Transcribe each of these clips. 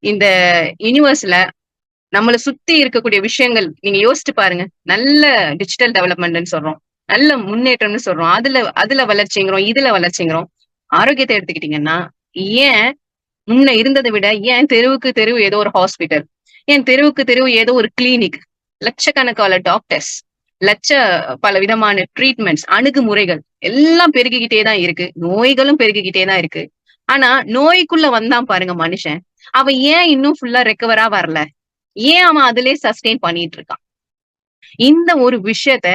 இந்த யுனிவர்ஸ்ல நம்மள சுத்தி இருக்கக்கூடிய விஷயங்கள் நீங்க யோசிச்சு பாருங்க. நல்ல டிஜிட்டல் டெவலப்மெண்ட்ன்னு சொல்றோம். நல்ல முன்னேற்றம்னு சொல்றோம். அதுல அதுல வளர்ச்சிங்கிறோம், இதுல வளர்ச்சிங்கிறோம். ஆரோக்கியத்த எடுத்துக்கிட்டீங்கன்னா, ஏன் முன்ன இருந்தத விட ஏன் தெருவுக்கு தெருவு ஏதோ ஒரு ஹாஸ்பிட்டல், ஏன் தெருவுக்கு தெருவு ஏதோ ஒரு கிளினிக், லட்சக்கணக்கான டாக்டர்ஸ், லட்ச பல விதமான ட்ரீட்மெண்ட்ஸ், அணுகுமுறைகள் எல்லாம் பெருகிக்கிட்டே தான் இருக்கு. நோய்களும் பெருகிக்கிட்டே தான் இருக்கு. ஆனா, நோய்க்குள்ள வந்தான் பாருங்க மனுஷன். அவன் ஏன் இன்னும் ஃபுல்லா ரெக்கவரா வரல? ஏன் அவன் அதிலயே சஸ்டெயின் பண்ணிட்டு இருக்கான்? இந்த ஒரு விஷயத்த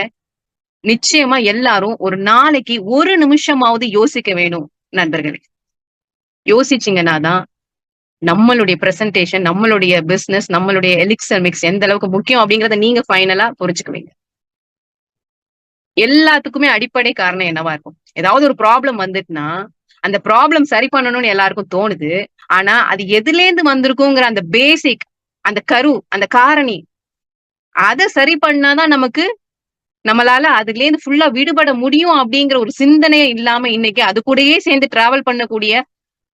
நிச்சயமா எல்லாரும் ஒரு நாளைக்கு ஒரு நிமிஷமாவது யோசிக்க வேணும் நண்பர்களே. யோசிச்சீங்கன்னா தான் நம்மளுடைய பிரசன்டேஷன், நம்மளுடைய பிசினஸ், நம்மளுடைய எலிக்ஸர் மிக்ஸ் எந்த அளவுக்கு முக்கியம் அப்படிங்கிறத நீங்க ஃபைனலா புரிஞ்சுக்குவீங்க. எல்லாத்துக்குமே அடிப்படை காரணம் என்னவா இருக்கும்? ஏதாவது ஒரு ப்ராப்ளம் வந்துட்டுனா, அந்த ப்ராப்ளம் சரி பண்ணணும்னு எல்லாருக்கும் தோணுது. ஆனா, அது எதுலேருந்து வந்திருக்குங்கிற அந்த பேசிக், அந்த கரு, அந்த காரணி, அத சரி பண்ணா தான் நமக்கு நம்மளால அதுலேருந்து ஃபுல்லா விடுபட முடியும் அப்படிங்கிற ஒரு சிந்தனையே இல்லாம இன்னைக்கு அது கூடயே சேர்ந்து டிராவல் பண்ணக்கூடிய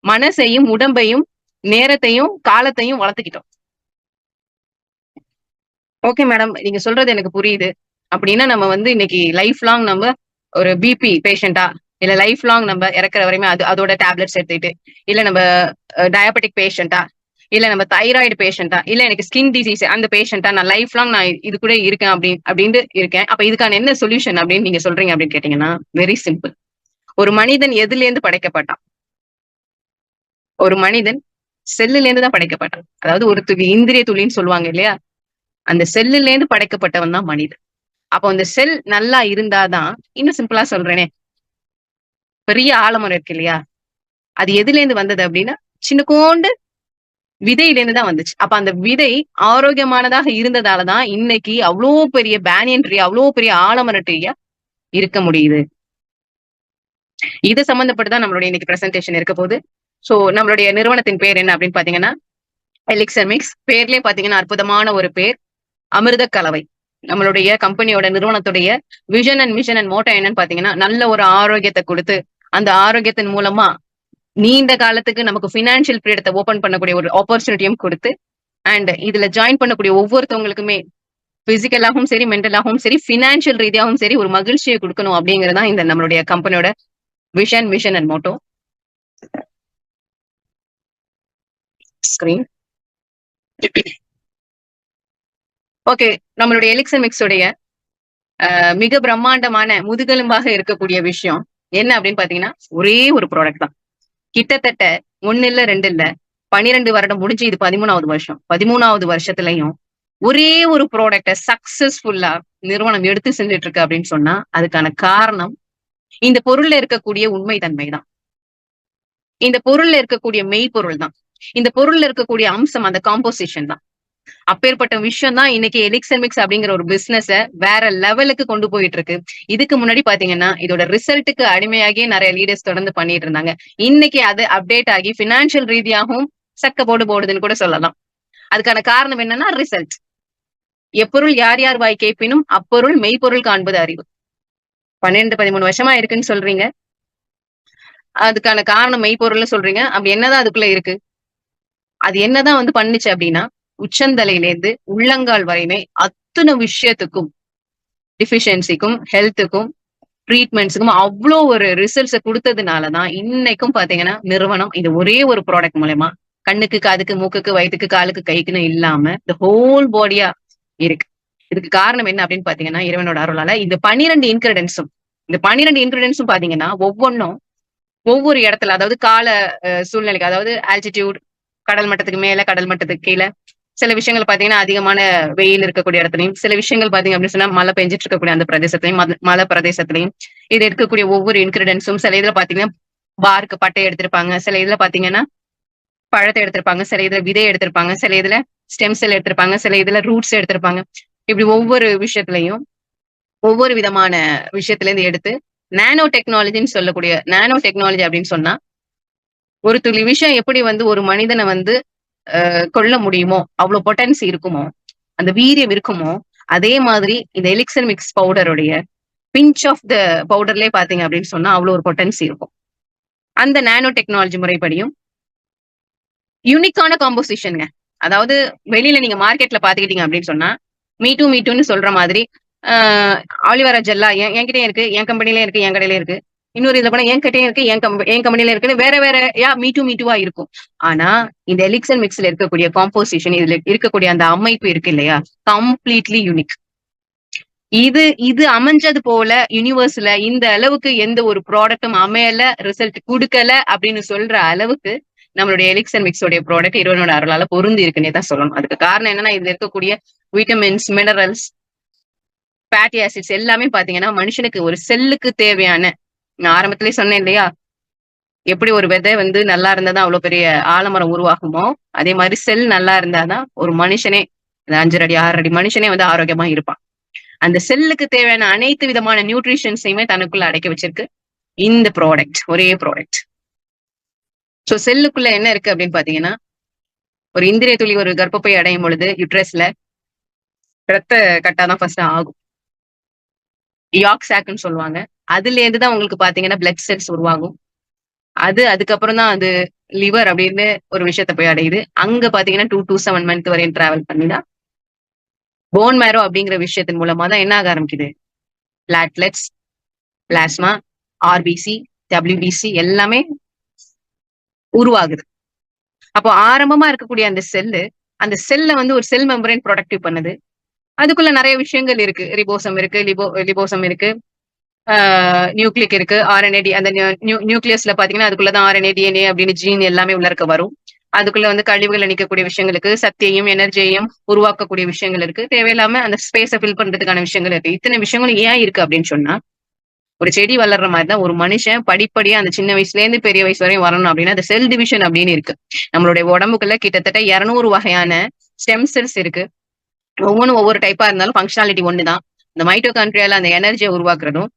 மனசையும், உடம்பையும், நேரத்தையும், காலத்தையும் வளர்த்துக்கிட்டோம். Okay madam. நீங்க சொல்றது எனக்கு புரியுது. அப்டின்னா நம்ம வந்து இன்னைக்கு லைஃப் லாங் நம்ம ஒரு பிபி பேஷண்டா, இல்ல லைஃப் லாங் நம்ம இறக்குற வரையுமே அதோட டேப்லெட்ஸ் எடுத்துக்கிட்டு, இல்ல நம்ம டயபெட்டிக் பேஷண்டா, இல்ல நம்ம தைராய்டு பேஷண்டா, இல்ல எனக்கு ஸ்கின் டிசீஸ் அந்த பேஷண்டா நான் லைஃப் லாங் நான் இது கூட இருக்கேன் அப்டின்ட்டு இருக்கேன். அப்ப இதுக்கான என்ன சொல்யூஷன் அப்டின்னு நீங்க சொல்றீங்க அப்டின்னு கேட்டீங்கன்னா, வெரி சிம்பிள். ஒரு மனிதன் எதிலேருந்து படைக்கப்பட்டான்? ஒரு மனிதன் செல்லுலேருந்து தான் படைக்கப்பட்டான். அதாவது ஒரு துளி இந்திரிய துளின்னு சொல்லுவாங்க இல்லையா? அந்த செல்லுலேருந்து படைக்கப்பட்டவன் தான் மனிதன். அப்போ அந்த செல் நல்லா இருந்தா தான் இன்னும் சிம்பிளா சொல்றேனே, பெரிய ஆலமரம் இருக்கு இல்லையா? அது எதுலேருந்து வந்தது அப்டின்னா, சின்னூண்டு விதையிலேருந்து தான் வந்துச்சு. அப்ப அந்த விதை ஆரோக்கியமானதாக இருந்ததால தான் இன்னைக்கு அவ்ளோ பெரிய பேனியன் ட்ரீ, அவ்ளோ பெரிய ஆலமர ட்ரீயா இருக்க முடியுது. இது சம்மந்தப்பட்டு தான் நம்மளுடைய இன்னைக்கு பிரசன்டேஷன் இருக்க போது. சோ நம்மளுடைய நிறுவனத்தின் பேர் என்ன அப்டின்னு பார்த்தீங்கன்னா, எலிக்ஸர் மிக்ஸ். பேர்லயே பார்த்தீங்கன்னா அற்புதமான ஒரு பேர். அமிர்த கலவை. நம்மளுடைய கம்பெனியோட நிறுவனத்துடைய vision and mission and motto என்னன்னு பார்த்தீங்கன்னா, நல்ல ஒரு ஆரோக்கியத்த குடுத்து, அந்த ஆரோக்கியத்தின் மூலமா நீண்ட காலத்துக்கு நமக்கு பினான்சியல் ஃப்ரீடத்த ஓப்பன் பண்ணக்கூடிய ஒரு ஆப்பர்ச்சுனிட்டியும் குடுத்து, அண்ட் இதுல ஜாயின் பண்ணக்கூடிய ஒவ்வொருத்தவங்களுக்குமே பிசிக்கலாகவும் சரி, மென்டலாகவும் சரி, பினான்சியல் ரீதியாகவும் சரி ஒரு மகிழ்ச்சிய குடுக்கணும் அப்படிங்கிறது தான் இந்த நம்மளுடைய கம்பெனியோட vision, mission and motto. Screen. Okay. நம்மளுடைய எலிக்ஸர் மிக்ஸ் உடைய மிக பிரம்மாண்டமான முதுகெலும்பாக இருக்கக்கூடிய விஷயம் என்ன அப்படின்னு பார்த்தீங்கன்னா, ஒரே ஒரு ப்ராடக்ட் தான். கிட்டத்தட்ட 1 இல்ல 2 இல்ல 12 வருடம் முடிஞ்சு இது 13வது வருஷம். 13வது வருஷத்துலயும் ஒரே ஒரு ப்ராடக்ட்ட சக்சஸ்ஃபுல்லா நிறுவனம் எடுத்து செஞ்சுட்டு இருக்கு அப்படின்னு சொன்னா, அதுக்கான காரணம் இந்த பொருள்ல இருக்கக்கூடிய உண்மை தன்மை தான். இந்த பொருள்ல இருக்கக்கூடிய மெய்ப்பொருள் தான். இந்த பொருள்ல இருக்கக்கூடிய அம்சம் அந்த காம்போசிஷன் தான். அப்பேற்பட்ட விஷயம் தான் இன்னைக்கு எலிக்ஸர் மிக்ஸ் அப்படிங்கிற ஒரு பிசினஸ வேற லெவலுக்கு கொண்டு போயிட்டு இருக்கு. இதுக்கு முன்னாடி பாத்தீங்கன்னா, இதோட ரிசல்ட்டுக்கு அடிமையாகியே நெறைய லீடர்ஸ் தொடர்ந்து பண்ணிட்டு இருந்தாங்க. இன்னைக்கு அது அப்டேட் ஆகி பினான்சியல் ரீதியாகவும் சக்க போடு போடுதுன்னு கூட சொல்லலாம். அதுக்கான காரணம் என்னன்னா ரிசல்ட். எப்பொருள் யார் யார் வாய் கேட்பினும் அப்பொருள் மெய்ப்பொருள் காண்பது அறிவு. 12, 13 வருஷமா இருக்குன்னு சொல்றீங்க. அதுக்கான காரணம் மெய்ப்பொருள்னு சொல்றீங்க. அப்படி என்னதான் அதுக்குள்ள இருக்கு? அது என்னதான் வந்து பண்ணுச்சு அப்படின்னா, உச்சந்தலையிலேருந்து உள்ளங்கால் வரையுமே அத்தன விஷயத்துக்கும் டிஃபிஷியன்சிக்கும், ஹெல்த்துக்கும், ட்ரீட்மெண்ட்ஸ்க்கும் அவ்ளோ ஒரு ரிசல்ட்ஸ குடுத்ததுனால தான் இன்னைக்கும் பாத்தீங்கன்னா, நிறுவனம் இந்த ஒரே ஒரு ப்ராடக்ட் மூலியமா கண்ணுக்கு, காதுக்கு, மூக்குக்கு, வயித்துக்கு, காலுக்கு, கைக்குன்னு இல்லாம இந்த ஹோல் பாடியா இருக்கு. இதுக்கு காரணம் என்ன அப்படின்னு பாத்தீங்கன்னா, இறைவனோட அருளால இந்த 12 இன்கிரிடியன்ட்ஸும் இந்த 12 இன்கிரிடியன்ட்ஸும் பாத்தீங்கன்னா, ஒவ்வொன்னும் ஒவ்வொரு இடத்துல அதாவது கால சூழ்நிலைக்கு அதாவது ஆல்டிட்யூட் கடல் மட்டத்துக்கு மேல, கடல் மட்டத்துக்கு கீழ. சில விஷயங்கள் பார்த்தீங்கன்னா, அதிகமான வெயில் இருக்கக்கூடிய இடத்துலயும், சில விஷயங்கள் பார்த்தீங்க அப்படின்னு சொன்னா, மழை பெஞ்சுட்டு இருக்கக்கூடிய அந்த பிரதேசத்திலயும், மலை பிரதேசத்திலயும், இது இருக்கக்கூடிய ஒவ்வொரு இன்கிரிடியன்ட்ஸும் சில இதுல பார்த்தீங்கன்னா, பார்க் பட்டைய எடுத்திருப்பாங்க. சில இதுல பார்த்தீங்கன்னா, பழத்த எடுத்திருப்பாங்க. சில இதுல விதை எடுத்திருப்பாங்க. சில இதுல ஸ்டெம் செல் எடுத்திருப்பாங்க. சில இதுல ரூட்ஸ் எடுத்திருப்பாங்க. இப்படி ஒவ்வொரு விஷயத்திலயும், ஒவ்வொரு விதமான விஷயத்திலேருந்து எடுத்து, நானோ டெக்னாலஜின்னு சொல்லக்கூடிய நானோ டெக்னாலஜி அப்படின்னு சொன்னா, ஒரு துளி விஷயம் எப்படி வந்து ஒரு மனிதன வந்து கொள்ள முடியுமோ, அவ்ளோ பொட்டன்சி இருக்குமோ, அந்த வீரியம் இருக்குமோ, அதே மாதிரி இந்த எலிக்ஸர் மிக்ஸ் பவுடருடைய பிஞ்ச் ஆஃப் த பவுடர்லயே பார்த்தீங்க அப்படின்னு சொன்னா, அவ்ளோ ஒரு பொட்டன்சி இருக்கும். அந்த நானோ டெக்னாலஜி முறைப்படியும் யூனிக்கான காம்போசிஷன்ங்க. அதாவது வெளியில நீங்க மார்க்கெட்ல பாத்துக்கிட்டீங்க அப்படின்னு சொன்னா, மீ டூன்னு சொல்ற மாதிரி ஆலிவேரா ஜெல்லா என்கிட்டயும் இருக்கு, என் கம்பெனிலயும் இருக்கு, என் கடையிலயும் இருக்கு. இன்னொரு இதுல போனா என் கிட்டயும் இருக்கு, என் கம்பெனில இருக்குன்னு வேற வேற மீ டூவா இருக்கும். ஆனா இந்த எலிக்சன் மிக்ஸ்ல இருக்கக்கூடிய காம்போசிஷன், இதுல இருக்கக்கூடிய அந்த அமைப்பு இருக்கு இல்லையா, கம்ப்ளீட்லி யூனிக். இது இது அமைஞ்சது போல யூனிவர்ஸ்ல இந்த அளவுக்கு எந்த ஒரு ப்ராடக்டும் அமையல, ரிசல்ட் குடுக்கல அப்படின்னு சொல்ற அளவுக்கு நம்மளுடைய எலிக்சன் மிக்ஸோடைய ப்ராடக்ட் இறைவனோட அருளால பொருந்தி இருக்குன்னே தான் சொல்லணும். அதுக்கு காரணம் என்னன்னா, இதுல இருக்கக்கூடிய விட்டமின்ஸ், மினரல்ஸ், ஃபேட்டி ஆசிட்ஸ் எல்லாமே பாத்தீங்கன்னா மனுஷனுக்கு ஒரு செல்லுக்கு தேவையான, நான் ஆரம்பத்திலேயே சொன்னேன் இல்லையா, எப்படி ஒரு விதை வந்து நல்லா இருந்தாதான் அவ்வளவு பெரிய ஆலமரம் உருவாகுமோ, அதே மாதிரி செல் நல்லா இருந்தாதான் ஒரு மனுஷனே 5 அடி 6 அடி மனுஷனே வந்து ஆரோக்கியமா இருப்பான். அந்த செல்லுக்கு தேவையான அனைத்து விதமான நியூட்ரிஷன்ஸையுமே தனக்குள்ள அடக்கி வச்சிருக்கு இந்த ப்ராடக்ட், ஒரே ப்ராடக்ட். சோ செல்லுக்குள்ள என்ன இருக்கு அப்படின்னு பாத்தீங்கன்னா, ஒரு இந்திரிய துளி ஒரு கர்ப்பப்பை அடையும் பொழுது யுட்ரஸ்ல ரத்த கட்டாதான் ஃபர்ஸ்ட் ஆகும். யாக் சாக்னு சொல்லுவாங்க. அதுல இருந்துதான் உங்களுக்கு பாத்தீங்கன்னா பிளட் செல்ஸ் உருவாகும். அதுக்கப்புறம் தான் அது லிவர் அப்படின்னு ஒரு விஷயத்த போய் அடையுது. அங்க பாத்தீங்கன்னா 2 to 7 மந்த் வரையும் டிராவல் பண்ணிதான் போன் மேரோ அப்படிங்கிற விஷயத்தின் மூலமா தான் என்ன ஆக ஆரம்பிக்குது, பிளாட்லெட்ஸ், பிளாஸ்மா, ஆர்பிசி, டபிள்யூபிசி எல்லாமே உருவாகுது. அப்போ ஆரம்பமா இருக்கக்கூடிய அந்த செல்ல வந்து ஒரு செல் மெம்பரேன் ப்ரொடக்டிவ் பண்ணுது. அதுக்குள்ள நிறைய விஷயங்கள் இருக்கு. ரிபோசம் இருக்கு, லிபோசம் இருக்கு, நியூக்ளிக் இருக்கு, ஆர்என்ஏ. அந்த நியூக்ளியஸ்ல பாத்தீங்கன்னா அதுக்குள்ளதான் ஆர்என்ஏ, டிஎன்ஏ அப்படின்னு ஜீன் எல்லாமே உள்ள இருக்க வரும். அதுக்குள்ள வந்து கழிவுகள் நீக்கக்கூடிய விஷயங்கள் இருக்கு, சக்தியையும் எனர்ஜியையும் உருவாக்கக்கூடிய விஷயங்கள் இருக்கு, தேவையில்லாம அந்த ஸ்பேஸை ஃபில் பண்றதுக்கான விஷயங்கள் இருக்கு. இத்தனை விஷயங்களும் ஏன் இருக்கு அப்படின்னு சொன்னா, ஒரு செடி வளர்ற மாதிரிதான் ஒரு மனுஷன் படிப்படியா அந்த சின்ன வயசுல இருந்து பெரிய வயசு வரையும் வரணும் அப்படின்னா அந்த செல் டிவிஷன் அப்படின்னு இருக்கு. நம்மளுடைய உடம்புக்குள்ள கிட்டத்தட்ட 200 வகையான ஸ்டெம் செல்ஸ் இருக்கு. ஒவ்வொன்றும் ஒவ்வொரு டைப்பா இருந்தாலும் ஃபங்க்ஷனாலிட்டி ஒண்ணுதான். இந்த மைட்டோகான்ட்ரியால அந்த எனர்ஜியை உருவாக்குறதும்,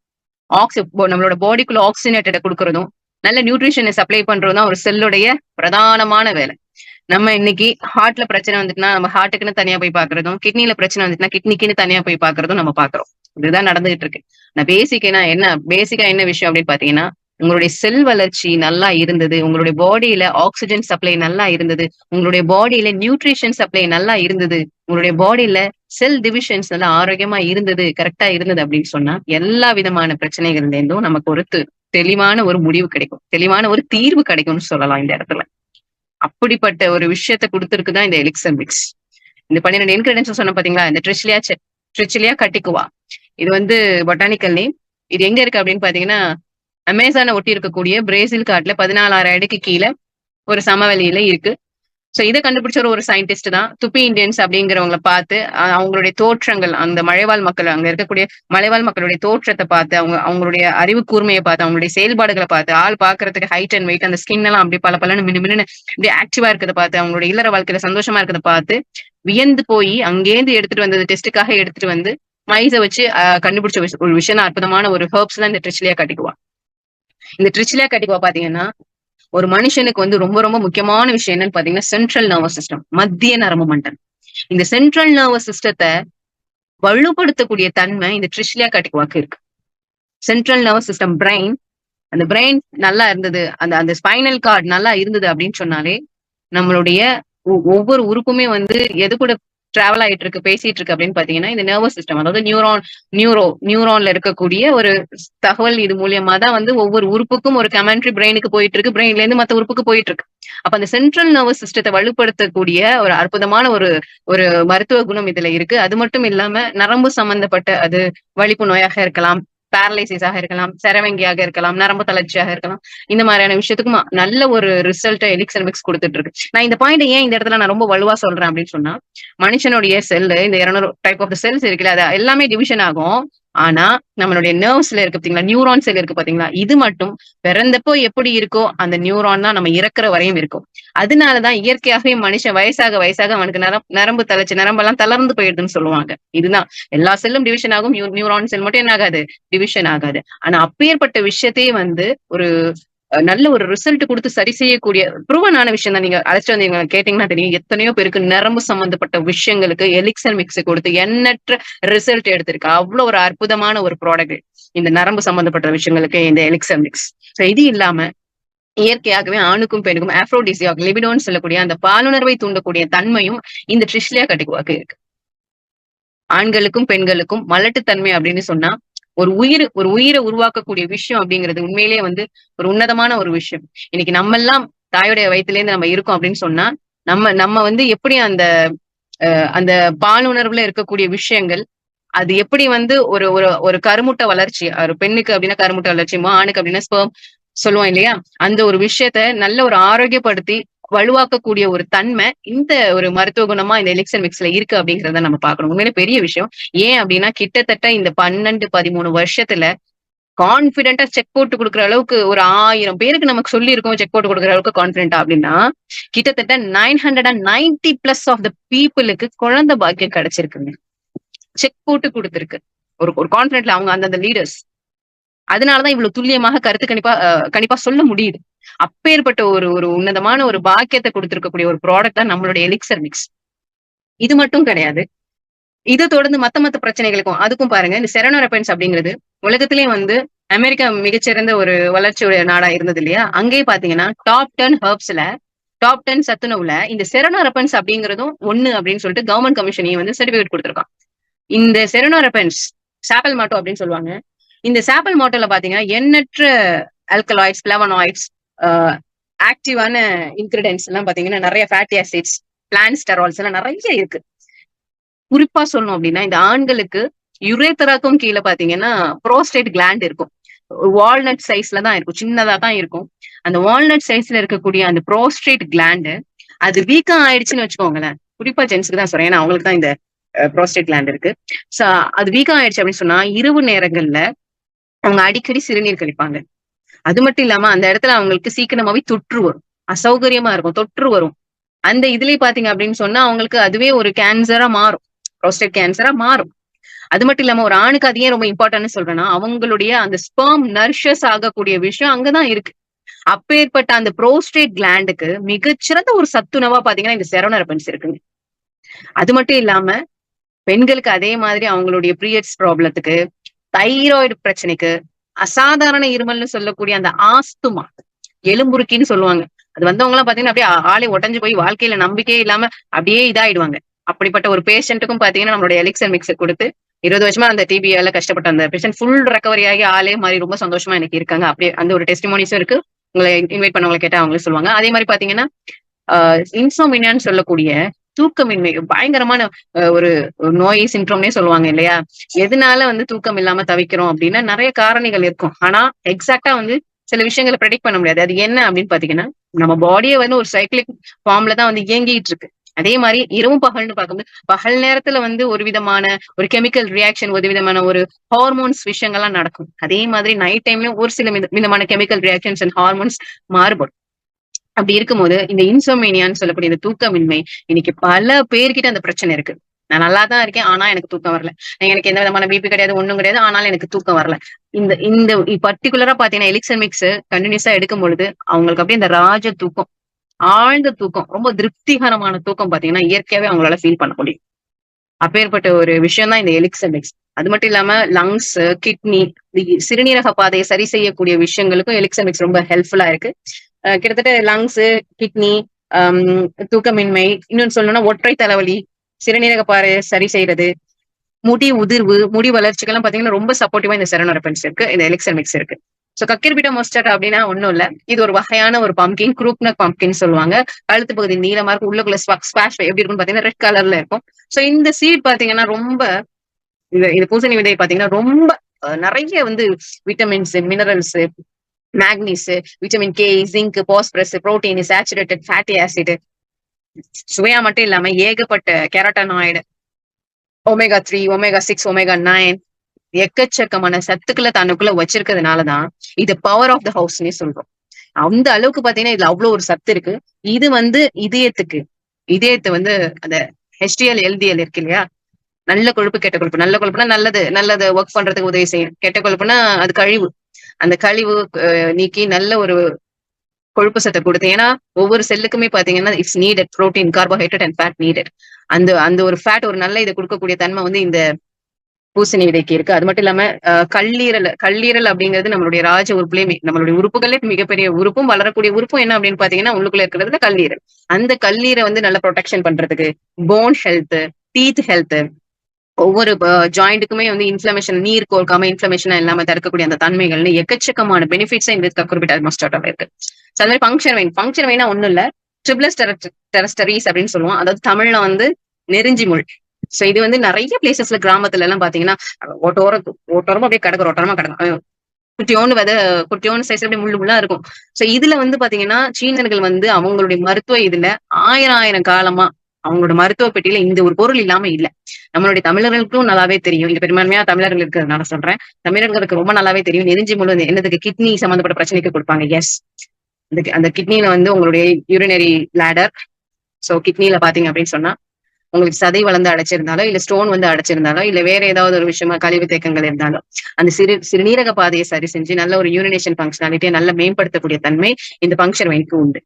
நம்மளோட பாடிக்குள்ள ஆக்சிஜனேட்டட கொடுக்கறதும், நல்ல நியூட்ரிஷனை சப்ளை பண்றதும் தான் ஒரு செல்லுடைய பிரதானமான வேலை. நம்ம இன்னைக்கு ஹார்ட்ல பிரச்சனை வந்துட்டுனா நம்ம ஹார்ட்டுக்குன்னு தனியா போய் பாக்குறதும், கிட்னில பிரச்சனை வந்துட்டுனா கிட்னிக்குன்னு தனியா போய் பாக்குறதும் நம்ம பாக்குறோம். இதுதான் நடந்துகிட்டு இருக்கு. நான் பேசிக்கா என்ன விஷயம் அப்படின்னு பாத்தீங்கன்னா, உங்களுடைய செல் வளர்ச்சி நல்லா இருந்தது, உங்களுடைய பாடியில ஆக்சிஜன் சப்ளை நல்லா இருந்தது, உங்களுடைய பாடியில நியூட்ரிஷன் சப்ளை நல்லா இருந்தது, உங்களுடைய பாடியில செல் டிவிஷன்ஸ் நல்லா ஆரோக்கியமா இருந்தது, கரெக்டா இருந்தது அப்படின்னு சொன்னா எல்லா விதமான பிரச்சனைகள்ல இருந்தும் நமக்கு ஒரு தெளிவான ஒரு முடிவு கிடைக்கும், தெளிவான ஒரு தீர்வு கிடைக்கும்னு சொல்லலாம் இந்த இடத்துல. அப்படிப்பட்ட ஒரு விஷயத்த கொடுத்திருக்குதான் இந்த எலிக்சர் மிக்ஸ். இந்த 12 இன்கிரிடியன்ஸ் சொன்ன பாத்தீங்களா, இந்த ட்ரிச்சிலியா கட்டிக்குவா, இது வந்து பொட்டானிக்கல் நேம். இது எங்க இருக்கு அப்படின்னு பாத்தீங்கன்னா, அமேசானை ஒட்டி இருக்கக்கூடிய பிரேசில் காட்டுல 14,000 அடிக்கு கீழே ஒரு சமவெளியில இருக்கு. சோ இதை கண்டுபிடிச்ச ஒரு சயின்டிஸ்ட் தான் துப்பி இந்தியன்ஸ் அப்படிங்கிறவங்களை பார்த்து அவங்களுடைய தோற்றங்கள், அந்த மலைவாழ் மக்கள், அங்க இருக்கக்கூடிய மலைவாழ் மக்களுடைய தோற்றத்தை பார்த்து, அவங்களுடைய அறிவு கூர்மையை பார்த்து, அவங்களுடைய செயல்பாடுகளை பார்த்து, ஆள் பாக்குறதுக்கு ஹைட் அண்ட் வெயிட், அந்த ஸ்கின் எல்லாம் அப்படி பலன்னு மின்னு இப்படி ஆக்டிவா இருக்கிறத பார்த்து, அவங்களுடைய இல்லற வாழ்க்கையில சந்தோஷமா இருக்கிறத பார்த்து வியந்து போய் அங்கேருந்து எடுத்துட்டு வந்தது, டெஸ்ட்டுக்காக எடுத்துட்டு வந்து மைஸை வச்சு கண்டுபிடிச்ச ஒரு விஷயம், அற்புதமான ஒரு ஹெர்ப்ஸ் தான் இந்த ட்ரிச்சிலியா கட்டிக்குவா. இந்த ட்ரிச்சிலியா கட்டிக்குவா பாத்தீங்கன்னா, ஒரு மனுஷனுக்கு வந்து ரொம்ப ரொம்ப முக்கியமான விஷயம் என்னன்னு பாத்தீங்கன்னா, சென்ட்ரல் நர்வஸ் சிஸ்டம், மத்திய நரம்பு மண்டலம். இந்த சென்ட்ரல் நர்வஸ் சிஸ்டத்தை வலுப்படுத்தக்கூடிய தன்மை இந்த ட்ரிச்சிலியா கட்டிக்குவாக்கு இருக்கு. சென்ட்ரல் நர்வஸ் சிஸ்டம், பிரெயின், அந்த பிரெயின் நல்லா இருந்தது, அந்த ஸ்பைனல் கார்டு நல்லா இருந்தது அப்படின்னு சொன்னாலே நம்மளுடைய ஒவ்வொரு உறுப்புமே வந்து எது கூட டிராவல் ஆயிட்டு இருக்கு, பேசிட்டு இருக்கு அப்படின்னு பாத்தீங்கன்னா இந்த நர்வஸ் சிஸ்டம், அதாவது நியூரான்ல இருக்கக்கூடிய ஒரு தகவல். இது மூலியமா தான் வந்து ஒவ்வொரு உறுப்புக்கும் ஒரு கமெண்ட்ரி பிரெயினுக்கு போயிட்டு இருக்கு, பிரெயின்ல இருந்து மத்த உறுப்புக்கு போயிட்டு இருக்கு. அப்ப அந்த சென்ட்ரல் நர்வஸ் சிஸ்டத்தை வலுப்படுத்தக்கூடிய ஒரு அற்புதமான ஒரு மருத்துவ குணம் இதுல இருக்கு. அது மட்டும் இல்லாம நரம்பு சம்பந்தப்பட்ட, அது வலிப்பு நோயாக இருக்கலாம், பேரலைசிஸாக இருக்கலாம், சரவங்கியாக இருக்கலாம், நரம்பு தளர்ச்சியாக இருக்கலாம், இந்த மாதிரியான விஷயத்துக்கும் நல்ல ஒரு ரிசல்ட் எலிக்சர் மிக்ஸ் கொடுத்துட்டு இருக்கு. நான் இந்த பாயிண்ட் ஏன் இந்த இடத்துல நான் ரொம்ப வலுவா சொல்றேன் அப்படின்னு சொன்னா, மனுஷனுடைய செல்லு, இந்த 200 டைப் ஆஃப் செல்ஸ் இருக்குல்ல, அது எல்லாமே டிவிஷன் ஆகும். ஆனா நம்மளுடைய நர்வ்ஸ்ல இருக்கு பாத்தீங்களா, நியூரான் செல் இருக்கு பாத்தீங்களா, இது மட்டும் பிறந்தப்போ எப்படி இருக்கோ அந்த நியூரான் தான் நம்ம இறக்குற வரையும் இருக்கும். அதனாலதான் இயற்கையாகவே மனுஷன் வயசாக அவனுக்கு நரம்பு தளர்ச்சி, நரம்பெல்லாம் தளர்ந்து போயிடுதுன்னு சொல்லுவாங்க. இதுதான் எல்லா செல்லும் டிவிஷன் ஆகும், நியூரான் செல் மட்டும் என்ன ஆகாது, டிவிஷன் ஆகாது. ஆனா அப்பேற்பட்ட விஷயத்தையே வந்து ஒரு நல்ல ஒரு ரிசல்ட் கொடுத்து சரி செய்யக்கூடிய ப்ரூவனான விஷயம் தான். நீங்க அழைச்சிட்டு வந்து கேட்டீங்கன்னா தெரியும், எத்தனையோ பேருக்கு நரம்பு சம்பந்தப்பட்ட விஷயங்களுக்கு எலிக்சர் மிக்ஸ் கொடுத்து எண்ணற்ற ரிசல்ட் எடுத்திருக்கு. அவ்வளவு ஒரு அற்புதமான ஒரு ப்ராடக்ட் இந்த நரம்பு சம்பந்தப்பட்ட விஷயங்களுக்கு இந்த எலிக்சர் மிக்ஸ். இது இல்லாம இயற்கையாகவே ஆணுக்கும் பெண்ணுக்கும் ஆப்ரோடிசியாக் லிபிடோன்னு சொல்லக்கூடிய அந்த பாலுணர்வை தூண்டக்கூடிய தன்மையும் இந்த ட்ரிஷ்லியா கட்டிகுவாக்கு இருக்கு. ஆண்களுக்கும் பெண்களுக்கும் மலட்டுத்தன்மை அப்படின்னு சொன்னா ஒரு உயிரை உருவாக்கக்கூடிய விஷயம் அப்படிங்கிறது உண்மையிலேயே வந்து ஒரு உன்னதமான ஒரு விஷயம். இன்னைக்கு நம்ம எல்லாம் தாயுடைய வயித்துல இருந்து நம்ம இருக்கோம் அப்படின்னு சொன்னா நம்ம நம்ம வந்து எப்படி அந்த அந்த பாலுணர்வுல இருக்கக்கூடிய விஷயங்கள் அது எப்படி வந்து ஒரு ஒரு ஒரு கருமுட்டை வளர்ச்சி, ஒரு பெண்ணுக்கு அப்படின்னா கருமுட்டை வளர்ச்சியுமோ, ஆணுக்கு அப்படின்னா ஸ்பெர்ம் சொல்லுவோம் இல்லையா? அந்த ஒரு விஷயத்த நல்ல ஒரு ஆரோக்கியப்படுத்தி வலுவாக்கக்கூடிய ஒரு தன்மை இந்த ஒரு மருத்துவ குணமா இந்த எலிக்சர் மிக்ஸ்ல இருக்கு அப்படிங்கிறத நம்ம பார்க்கணும். உண்மையிலே பெரிய விஷயம். ஏன் அப்படின்னா கிட்டத்தட்ட இந்த 12, 13 வருஷத்துல கான்பிடென்ட்டா செக் போட்டு குடுக்குற அளவுக்கு ஒரு 1000 பேருக்கு நமக்கு சொல்லியிருக்கோம் செக் போட்டு குடுக்குற அளவுக்கு கான்பிடென்ட்டா அப்படின்னா, கிட்டத்தட்ட 990 பிளஸ் ஆஃப் த பீப்பிளுக்கு குழந்தை பாக்கியம் கிடைச்சிருக்குங்க. செக் போட்டு குடுத்திருக்கு. ஒரு ஒரு கான்பிடென்ட்ல அவங்க அந்தந்த லீடர்ஸ். அதனாலதான் இவ்வளவு துல்லியமாக கருத்து கணிப்பா சொல்ல முடியுது. அப்பேற்பட்ட ஒரு ஒரு உன்னதமான ஒரு பாக்கியத்தை கொடுத்திருக்கக்கூடிய ஒரு ப்ராடக்ட் தான் நம்மளுடைய எலிக்சர் மிக்ஸ். இது மட்டும் கிடையாது. இதை தொடர்ந்து மத்த பிரச்சனைகளுக்கும் அதுக்கும் பாருங்க இந்த செரனோரெபன்ஸ் அப்படிங்கிறது உலகத்திலேயே வந்து அமெரிக்கா மிகச்சிறந்த ஒரு வளர்ச்சியுடைய நாடா இருந்தது இல்லையா? அங்கேயே பாத்தீங்கன்னா டாப் 10 ஹெர்ப்ஸ்ல டாப் 10 சத்துணவுல இந்த செரனோரெபன்ஸ் அப்படிங்கிறதும் ஒண்ணு அப்படின்னு சொல்லிட்டு கவர்மெண்ட் கமிஷனையும் வந்து சர்டிபிகேட் கொடுத்திருக்கான். இந்த செரனோரெபன்ஸ் சாப்பல் மாட்டோ அப்படின்னு சொல்லுவாங்க. இந்த சாப்பல் மாட்டோல பாத்தீங்கன்னா எண்ணற்ற ஆல்கலாய்ட்ஸ், பிளவனாய்ட்ஸ், ஆக்டிவான இன்கிரிடியன்ஸ் எல்லாம் பாத்தீங்கன்னா நிறைய ஃபேட்டி ஆசிட்ஸ், பிளான்ட் ஸ்டெரால்ஸ் எல்லாம் நிறைய இருக்கு. குறிப்பா சொல்லணும் அப்படின்னா இந்த ஆண்களுக்கு யுரேத்தராக்கும் கீழே பாத்தீங்கன்னா ப்ரோஸ்டேட் கிளாண்ட் இருக்கும். வால்நட் சைஸ்ல தான் இருக்கும், சின்னதா தான் இருக்கும். அந்த வால்நட் சைஸ்ல இருக்கக்கூடிய அந்த ப்ரோஸ்டேட் கிளாண்டு அது வீக்கா ஆயிடுச்சுன்னு வச்சுக்கோங்களேன். குறிப்பா ஜென்ஸ்க்கு தான் சொல்றேன், ஏன்னா அவங்களுக்கு தான் இந்த ப்ரோஸ்டேட் கிளாண்ட் இருக்கு. சோ அது வீக்கா ஆயிடுச்சு அப்படின்னு சொன்னா இரவு நேரங்கள்ல அவங்க அடிக்கடி சிறுநீர் கழிப்பாங்க. அது மட்டும் இல்லாம அந்த இடத்துல அவங்களுக்கு சீக்கிரமாவே தொற்று வரும், அசௌகரியமா இருக்கும், தொற்று வரும். அந்த இதுலயே பாத்தீங்க அப்படின்னு சொன்னா அவங்களுக்கு அதுவே ஒரு கேன்சரா மாறும், ப்ரோஸ்டேட் கேன்சரா மாறும். அது மட்டும் இல்லாம ஒரு ஆணுக்கு அது ஏன் ரொம்ப இம்பார்ட்டன்ட்னு சொல்றேன்னா அவங்களுடைய அந்த ஸ்பெர்ம் நர்ஷஸ் ஆகக்கூடிய விஷயம் அங்கதான் இருக்கு. அப்பேற்பட்ட அந்த ப்ரோஸ்டேட் கிளாண்டுக்கு மிகச்சிறந்த ஒரு சத்துணவா பாத்தீங்கன்னா இந்த செரனோரெபன்ஸ் இருக்குங்க. அது மட்டும் இல்லாம பெண்களுக்கு அதே மாதிரி அவங்களுடைய பீரியட்ஸ் ப்ராப்ளத்துக்கு, தைராய்டு பிரச்சனைக்கு, அசாதாரண இருமல்னு சொல்லக்கூடிய அந்த ஆஸ்துமா, எலும்புருக்கின்னு சொல்லுவாங்க. அது வந்தவங்க எல்லாம் பாத்தீங்கன்னா அப்படியே ஆளே உடஞ்சு போய் வாழ்க்கையில நம்பிக்கையே இல்லாம அப்படியே இதாயிடுவாங்க. அப்படிப்பட்ட ஒரு பேஷண்ட்டுக்கும் பாத்தீங்கன்னா நம்மளுடைய எலிக்சர் மிக்ஸ் கொடுத்து 20 வருஷமா அந்த டிபியால கஷ்டப்பட்ட அந்த பேஷண்ட் ஃபுல் ரெக்கவரி ஆகி ஆளே மாதிரி ரொம்ப சந்தோஷமா எனக்கு இருக்காங்க. அப்படியே அந்த ஒரு டெஸ்டிமோனிஸும் இருக்கு. உங்களை இன்வைட் பண்ணவங்களை கேட்டா அவங்களே சொல்லுவாங்க. அதே மாதிரி பாத்தீங்கன்னா இன்சோமினியான்னு சொல்லக்கூடிய தூக்கமின்மை பயங்கரமான ஒரு நோய் சிண்ட்ரோம்னே சொல்லுவாங்க இல்லையா? எதனால வந்து தூக்கம் இல்லாம தவிக்கிறோம் அப்படின்னா நிறைய காரணிகள் இருக்கும். ஆனா எக்ஸாக்டா வந்து சில விஷயங்களை ப்ரெடிக்ட் பண்ண முடியாது. அது என்ன அப்படின்னு பாத்தீங்கன்னா நம்ம பாடியே வந்து ஒரு சைக்கிளிக் ஃபார்ம்ல தான் வந்து இயங்கிட்டு இருக்கு. அதே மாதிரி இரவும் பகல்னு பார்க்கும்போது பகல் நேரத்துல வந்து ஒரு விதமான ஒரு கெமிக்கல் ரியாக்ஷன், ஒரு விதமான ஒரு ஹார்மோன்ஸ் விஷயங்கள்லாம் நடக்கும். அதே மாதிரி நைட் டைம்லயும் ஒரு சில விதமான கெமிக்கல் ரியாக்ஷன்ஸ் அண்ட் ஹார்மோன்ஸ் மாறுபடும். அப்படி இருக்கும்போது இந்த இன்சோமேனியான்னு சொல்லக்கூடிய இந்த தூக்கமின்மை இன்னைக்கு பல பேர்கிட்ட அந்த பிரச்சனை இருக்கு. நான் நல்லா தான் இருக்கேன், ஆனா எனக்கு தூக்கம் வரல. எனக்கு எந்த விதமான பிபி கிடையாது, ஒண்ணும் கிடையாது, ஆனாலும் எனக்கு தூக்கம் வரல. இந்த இந்த பர்டிகுலரா பாத்தீங்கன்னா எலிக்சர் மிக்ஸ் கண்டினியூஸா எடுக்கும் பொழுது அவங்களுக்கு அப்படியே இந்த ராஜ தூக்கம், ஆழ்ந்த தூக்கம், ரொம்ப திருப்திகரமான தூக்கம் பாத்தீங்கன்னா இயற்கையாவே அவங்களால ஃபீல் பண்ண முடியும். அப்பேற்பட்ட ஒரு விஷயம் தான் இந்த எலிக்சர் மிக்ஸ். அது மட்டும் இல்லாம லங்ஸ், கிட்னி, சிறுநீரக பாதையை சரி செய்யக்கூடிய விஷயங்களுக்கும் எலிக்சர் மிக்ஸ் ரொம்ப ஹெல்ப்ஃபுல்லா இருக்கு. கிட்டத்தட்ட லங்ஸ், கிட்னி, தூக்கமின்மை, இன்னொன்னு சொல்லணும்னா ஒற்றை தலைவலி, சிறுநீரக பாதையை சரி செய்யறது, முடி உதிர்வு, முடி வளர்ச்சிக்கெல்லாம் பாத்தீங்கன்னா ரொம்ப சப்போர்ட்டிவா இந்த செரனோரெபன்ஸ் இருக்கு, இந்த எலிக்சர் மிக்ஸ் இருக்கு. சோ கக்கிரிபிட்டா மொஸ்டட் அப்படின்னா ஒண்ணும் இல்ல, இது ஒரு வகையான ஒரு பம்கின், குரூப்னக் பம்கின் சொல்லுவாங்க. கழுத்து பகுதி நீளமா இருக்கும், உள்ளுக்குள்ள ஸ்பாஷ் எப்படி இருக்குன்னு பாத்தீங்கன்னா ரெட் கலர்ல இருக்கும். சோ இந்த சீட் பாத்தீங்கன்னா ரொம்ப இது பூசணி விதை பாத்தீங்கன்னா ரொம்ப நிறைய வந்து vitamins, minerals, manganese, vitamin K, zinc, phosphorus, protein, saturated fatty acid, சுவையா மட்டும் இல்லாம ஏகப்பட்ட கேரட்டனாய்டு, ஒமேகா 3, ஒமேகா 6, ஒமேகா 9 எக்கச்சக்கமான சத்துக்களை தனக்குள்ள வச்சிருக்கிறதுனாலதான் இது பவர் ஆஃப் த ஹவுஸ்னே சொல்றோம். அந்த அளவுக்கு பாத்தீங்கன்னா இதுல அவ்வளவு ஒரு சத்து இருக்கு. இது வந்து இதயத்தை வந்து அந்த HDL, LDL இருக்கு இல்லையா? நல்ல கொழுப்பு, கெட்ட கொழுப்பு. நல்ல கொழுப்புனா நல்லது ஒர்க் பண்றதுக்கு உதவி செய்யும். கெட்ட கொழுப்புனா அது கழிவு. அந்த கழிவு நீக்கி நல்ல ஒரு கொழுப்பு சத்தை கொடுத்து, ஏன்னா ஒவ்வொரு செல்லுக்குமே பாத்தீங்கன்னா it's needed protein, carbohydrate and fat needed. அந்த அந்த ஒரு ஃபேட், ஒரு நல்ல இதை கொடுக்கக்கூடிய தன்மை வந்து இந்த பூசணி விதைக்கு இருக்கு. அது மட்டும் இல்லாம கல்லீரல் அப்படிங்கிறது நம்மளுடைய ராஜ உறுப்புலயுமே நம்மளுடைய உறுப்புகளே மிகப்பெரிய உறுப்பும் வளரக்கூடிய உறுப்பும் என்ன அப்படின்னு பாத்தீங்கன்னா உள்ளுக்குள்ள இருக்கிறது கல்லீரல். அந்த கல்லீரை வந்து நல்லா ப்ரொடெக்ஷன் பண்றதுக்கு, போன் ஹெல்த், டீத் ஹெல்த், ஒவ்வொரு ஜாயிண்ட்டுக்குமே வந்து இன்ஃபிளமேஷன், நீர் கோர்க்காம இன்ஃபிளமேஷன் இல்லாம தடுக்கக்கூடிய அந்த தன்மைகள்னு எக்கச்சக்கமான பெனிஃபிட்ஸ் இந்த கக்குர்பிட்டல் மஸ்டார்டால இருக்கு. அது மாதிரி ஃபங்க்ஷன் வெயினா ஒண்ணும் இல்ல, ட்ரிப்ளஸ் டெரஸ்டரிஸ் அப்படின்னு சொல்லுவோம். அதாவது தமிழ்ல வந்து நெருஞ்சி முள். சோ இது வந்து நிறைய பிளேசஸ்ல கிராமத்துல எல்லாம் பாத்தீங்கன்னா ஓட்டோரமா அப்படியே ஓட்டோரமா கிடக்கும். குட்டியோன்னு சைஸ் அப்படியே முள்ளா இருக்கும். சோ இதுல வந்து பாத்தீங்கன்னா சீனர்கள் வந்து அவங்களுடைய மருத்துவ இதுல ஆயிரம் காலமா அவங்களோட மருத்துவ பெட்டியில இந்த ஒரு பொருள் இல்லாம இல்ல. நம்மளுடைய தமிழர்களுக்கும் நல்லாவே தெரியும். இது பெரும்பான்மையா தமிழர்கள் இருக்கிறதுனால சொல்றேன். தமிழர்களுக்கு ரொம்ப நல்லாவே தெரியும். நெருஞ்சி முழு என்னதுக்கு கிட்னி சம்பந்தப்பட்ட பிரச்சனைக்கு கொடுப்பாங்க. எஸ், அந்த கிட்னில வந்து உங்களுடைய யூரினரி பிளாடர், சோ கிட்னில பாத்தீங்க அப்படின்னு சொன்னா உங்களுக்கு சதை வளர்ந்து அடைச்சிருந்தாலோ இல்ல ஸ்டோன் வந்து அடைச்சிருந்தாலோ இல்ல வேற ஏதாவது ஒரு விஷயமா கழிவு தேக்கங்கள் இருந்தாலும் அந்த சிறுநீரக பாதையை சரி செஞ்சு நல்ல ஒரு யூரினேஷன் ஃபங்க்ஷனாலிட்டியை நல்லா மேம்படுத்தக்கூடிய தன்மை இந்த ஃபங்க்ஷன் வெயினுக்கு உண்டு.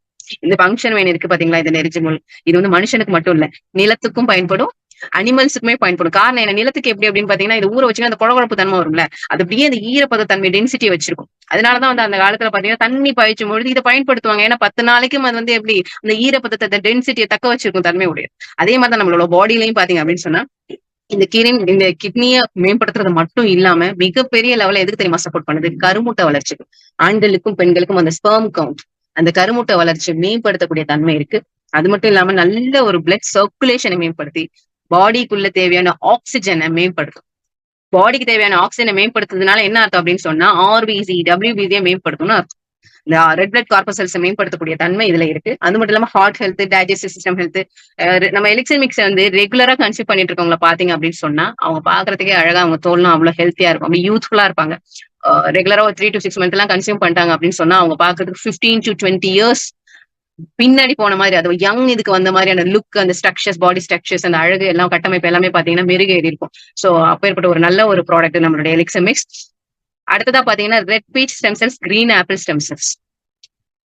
இந்த ஃபங்க்ஷன் வெயின் இருக்கு பாத்தீங்களா, இந்த நெருஞ்சி முள், இது வந்து மனுஷனுக்கு மட்டும் இல்ல, நிலத்துக்கும் பயன்படும், அனிமல்ஸுக்குமே பயன்படும். காரணம் என்ன, நிலத்துக்கு எப்படி அப்படின்னு பாத்தீங்கன்னா இது ஊற வச்சுன்னா அந்த குழகுழப்பு தன்மை வரும்ல, அது அப்படியே அந்த ஈரப்பத தன்மை டென்சிட்டியை வச்சிருக்கும். அதனாலதான் வந்து அந்த காலத்துல பாத்தீங்கன்னா தண்ணி பாய்ச்சும் பொழுது இதை பயன்படுத்துவாங்க. ஏன்னா 10 நாளைக்கும் அது வந்து எப்படி அந்த ஈரப்பதத்தை டென்சிட்டியை தக்க வச்சிருக்கும் தன்மை உடைய. அதே மாதிரிதான் நம்மளோட பாடியிலையும் பாத்தீங்க அப்படின்னு சொன்னா இந்த கிட்னியை மேம்படுத்துறது மட்டும் இல்லாம மிகப்பெரிய லெவல்ல எதுக்கு தெரியுமா சப்போர்ட் பண்ணுது, கருமுட்டை வளர்ச்சிக்கு. ஆண்களுக்கும் பெண்களுக்கும் அந்த ஸ்பெர்ம் கவுண்ட், அந்த கருமுட்டை வளர்ச்சி மேம்படுத்தக்கூடிய தன்மை இருக்கு. அது மட்டும் இல்லாம நல்ல ஒரு பிளட் சர்க்குலேஷனை மேம்படுத்தி பாடிக்குள்ள தேவையான ஆக்சிஜனை மேம்படுத்தும். பாடிக்கு தேவையான ஆக்சிஜனை மேம்படுத்துறதுனால என்ன அர்த்தம் அப்படின்னு சொன்னா ஆர்பிசி, டபிள்யூபிசியை மேம்படுத்தும்னு அர்த்தம். இந்த ரெட் பிளட் கார்பசல்ஸ் மேம்படுத்தக்கூடிய தன்மை இதுல இருக்கு. அது மட்டும் இல்லாம heart health, digestive system health. நம்ம எலிக்சர் மிக்ஸ் வந்து ரெகுலரா கன்சியூம் பண்ணிட்டு இருக்கவங்களை பாத்தீங்க அப்படின்னு சொன்னா அவங்க பாக்குறதுக்கே அழகா, அவங்க தோல்லாம் அவ்வளவு ஹெல்த்தியா இருக்கும், அப்படி யூத்ஃபுல்லா இருப்பாங்க. ரெகுலரா ஒரு 3 to 6 months எல்லாம் கன்சியூம் பண்ணிட்டாங்க அப்படின்னு சொன்னா அவங்க பாக்குறதுக்கு 15 to 20 years பின்னாடி போன மாதிரி, அது யங் இதுக்கு வந்த மாதிரியான லுக், அந்த ஸ்ட்ரக்சர்ஸ், பாடி ஸ்ட்ரக்சர்ஸ், அந்த அழகு எல்லாம் கட்டமைப்பு எல்லாமே பாத்தீங்கன்னா மெருகேறி இருக்கும். சோ அப்பேற்பட்ட ஒரு நல்ல ஒரு ப்ராடக்ட் நம்மளுடைய எலிக்சர் மிக்ஸ். அடுத்ததா பாத்தீங்கன்னா red peach stem cells, green apple stem cells.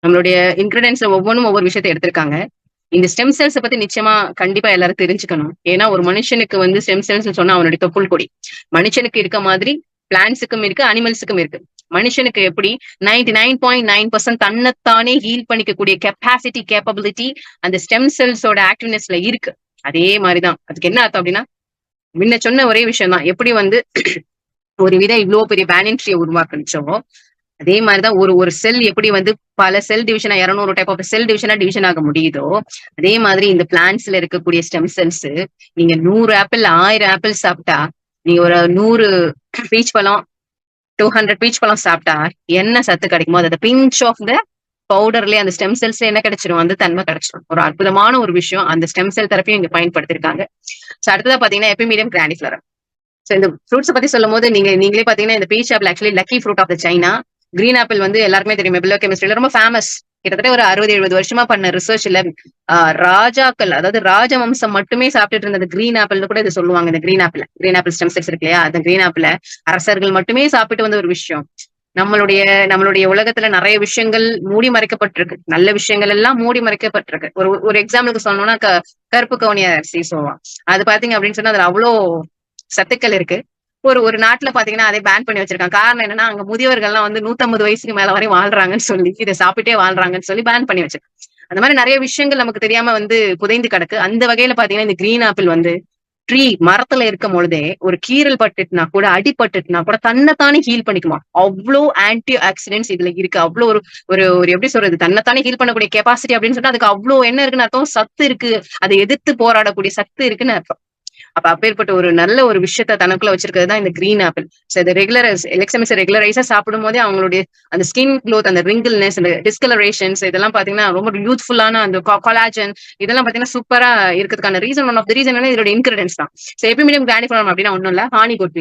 நம்மளுடைய இன்கிரிடியன்ஸ்ல ஒவ்வொன்றும் ஒவ்வொரு விஷயத்தை எடுத்திருக்காங்க. இந்த ஸ்டெம் செல்ஸ் பத்தி நிச்சயமா கண்டிப்பா எல்லாரும் தெரிஞ்சுக்கணும். ஏன்னா ஒரு மனுஷனுக்கு வந்து ஸ்டெம் செல்ஸ் சொன்னா அவனுடைய தொப்புள் கொடி. மனுஷனுக்கு இருக்க மாதிரி பிளான்ஸுக்கும் இருக்கு, அனிமல்ஸுக்கும் இருக்கு. மனுஷனுக்கு எப்படி 99.9% தன்னைத்தானே ஹீல் பண்ணிக்கக்கூடிய கெப்பாசிட்டி, கேப்பபிலிட்டி அந்த ஸ்டெம் செல்ஸோட ஆக்டிவ்னஸ்ல இருக்கு. அதே மாதிரிதான் அதுக்கு என்ன அர்த்தம் அப்படின்னா முன்ன சொன்ன ஒரே விஷயம் தான், எப்படி வந்து ஒரு விதை இவ்வளவு பெரிய பேனியன் ட்ரீயை உருவாக்குச்சோ அதே மாதிரிதான் ஒரு செல் எப்படி வந்து பல செல் டிவிஷனா 200 டைப் ஆஃப் செல் டிவிஷன் ஆக முடியுதோ அதே மாதிரி இந்த பிளான்ட்ஸ்ல இருக்கக்கூடிய ஸ்டெம் செல்ஸ். நீங்க 100 ஆப்பிள் 1000 ஆப்பிள் சாப்பிட்டா, நீங்க ஒரு 100 பீச் பழம் 200 பீச் பழம் சாப்பிட்டா என்ன சத்து கிடைக்குமோ அதை பிஞ்ச் ஆஃப் த பவுடர்லயே அந்த ஸ்டெம் செல்ஸ்ல என்ன கிடைச்சிரும், அந்த தன்மை கிடைச்சிடும். ஒரு அற்புதமான ஒரு விஷயம், அந்த ஸ்டெம் செல் தெரப்பியும் இங்க பயன்படுத்திருக்காங்க. சோ அடுத்ததா பாத்தீங்கன்னா எபிமீடியம் கிராண்டிஃபிளரம். சோ இந்த ஃப்ரூட்ஸ் பத்தி சொல்லும் போது நீங்களே பாத்தீங்கன்னா இந்த peach apple actually lucky fruit of the China. Green apple வந்து எல்லாருமே தெரியும், பயோ கெமிஸ்ட்ரியில ரொம்ப ஃபேமஸ். கிட்டத்தட்ட ஒரு 60-70 வருஷமா பண்ண ரிசர்ச்ல ராஜாக்கள், அதாவது ராஜவம்சம் மட்டுமே சாப்பிட்டுட்டு இருந்தது கிரீன் ஆப்பிள் கூட இது சொல்லுவாங்க. இந்த கிரீன் ஆப்பிள் ஸ்டெம் செல்ஸ் இருக்கு இல்லையா, அந்த கிரீன் ஆப்பிள் அரசர்கள் மட்டுமே சாப்பிட்டு வந்த ஒரு விஷயம். நம்மளுடைய உலகத்துல நிறைய விஷயங்கள் மூடி மறைக்கப்பட்டிருக்கு, நல்ல விஷயங்கள் எல்லாம் மூடி மறைக்கப்பட்டிருக்கு. ஒரு எக்ஸாம்பிளுக்கு சொல்லணும்னா கருப்பு கவுனி அரிசி சோவா, அது பாத்தீங்க அப்படின்னு சொன்னா அதுல அவ்வளோ சத்துக்கள் இருக்கு. ஒரு நாட்டுல பாத்தீங்கன்னா அதை பேன் பண்ணி வச்சிருக்காங்க. காரணம் என்னன்னா அங்க முதியவர்கள்லாம் வந்து 150 வயசுக்கு மேல வரையும் வாழ்றாங்கன்னு சொல்லி, இதை சாப்பிட்டே வாழ்றாங்கன்னு சொல்லி பேன் பண்ணி வச்சிருக்காங்க. அந்த மாதிரி நிறைய விஷயங்கள் நமக்கு தெரியாம வந்து புதைந்து கிடக்கு. அந்த வகையில பாத்தீங்கன்னா இந்த கிரீன் ஆப்பிள் வந்து ட்ரீ மரத்துல இருக்கும் பொழுதே ஒரு கீரல் பட்டுட்டுனா கூட, அடிபட்டுட்டுனா கூட தன்னைத்தானே ஹீல் பண்ணிக்குமா. அவ்வளோ ஆன்டி ஆக்சிடென்ட்ஸ் இதுல இருக்கு. அவ்வளோ ஒரு எப்படி சொல்றது, தன்னைத்தானே ஹீல் பண்ணக்கூடிய கெப்பாசிட்டி அப்படின்னு சொன்னா அதுக்கு அவ்வளோ என்ன இருக்குன்னு அர்த்தம், சத்து இருக்கு, அதை எதிர்த்து போராடக்கூடிய சத்து இருக்குன்னு அர்த்தம். அப்ப அப்பேற்பட்ட ஒரு நல்ல ஒரு விஷயத்த தனக்குள்ள வச்சிருக்கிறது தான் இந்த கிரீன் ஆப்பிள். சோ இந்த ரெகுலரைஸா சாப்பிடும் போதே அவங்களுடைய அந்த ஸ்கின் க்ளோத், அந்த ரிங்கிள்னஸ், அந்த டிஸ்கலரேஷன்ஸ் இதெல்லாம் பாத்தீங்கன்னா ரொம்ப யூத்ஃபுல்லான அந்த கொலாஜன் இதெல்லாம் பாத்தீங்கன்னா சூப்பரா இருக்கிறதுக்கான reason, one of the reason இதோட இன்கிரிடியன்ஸ் தான். சோ எபிமீடியம் கிராண்டிஃபிளரம் அப்படின்னா ஒண்ணும் இல்ல, ஹானி கோட்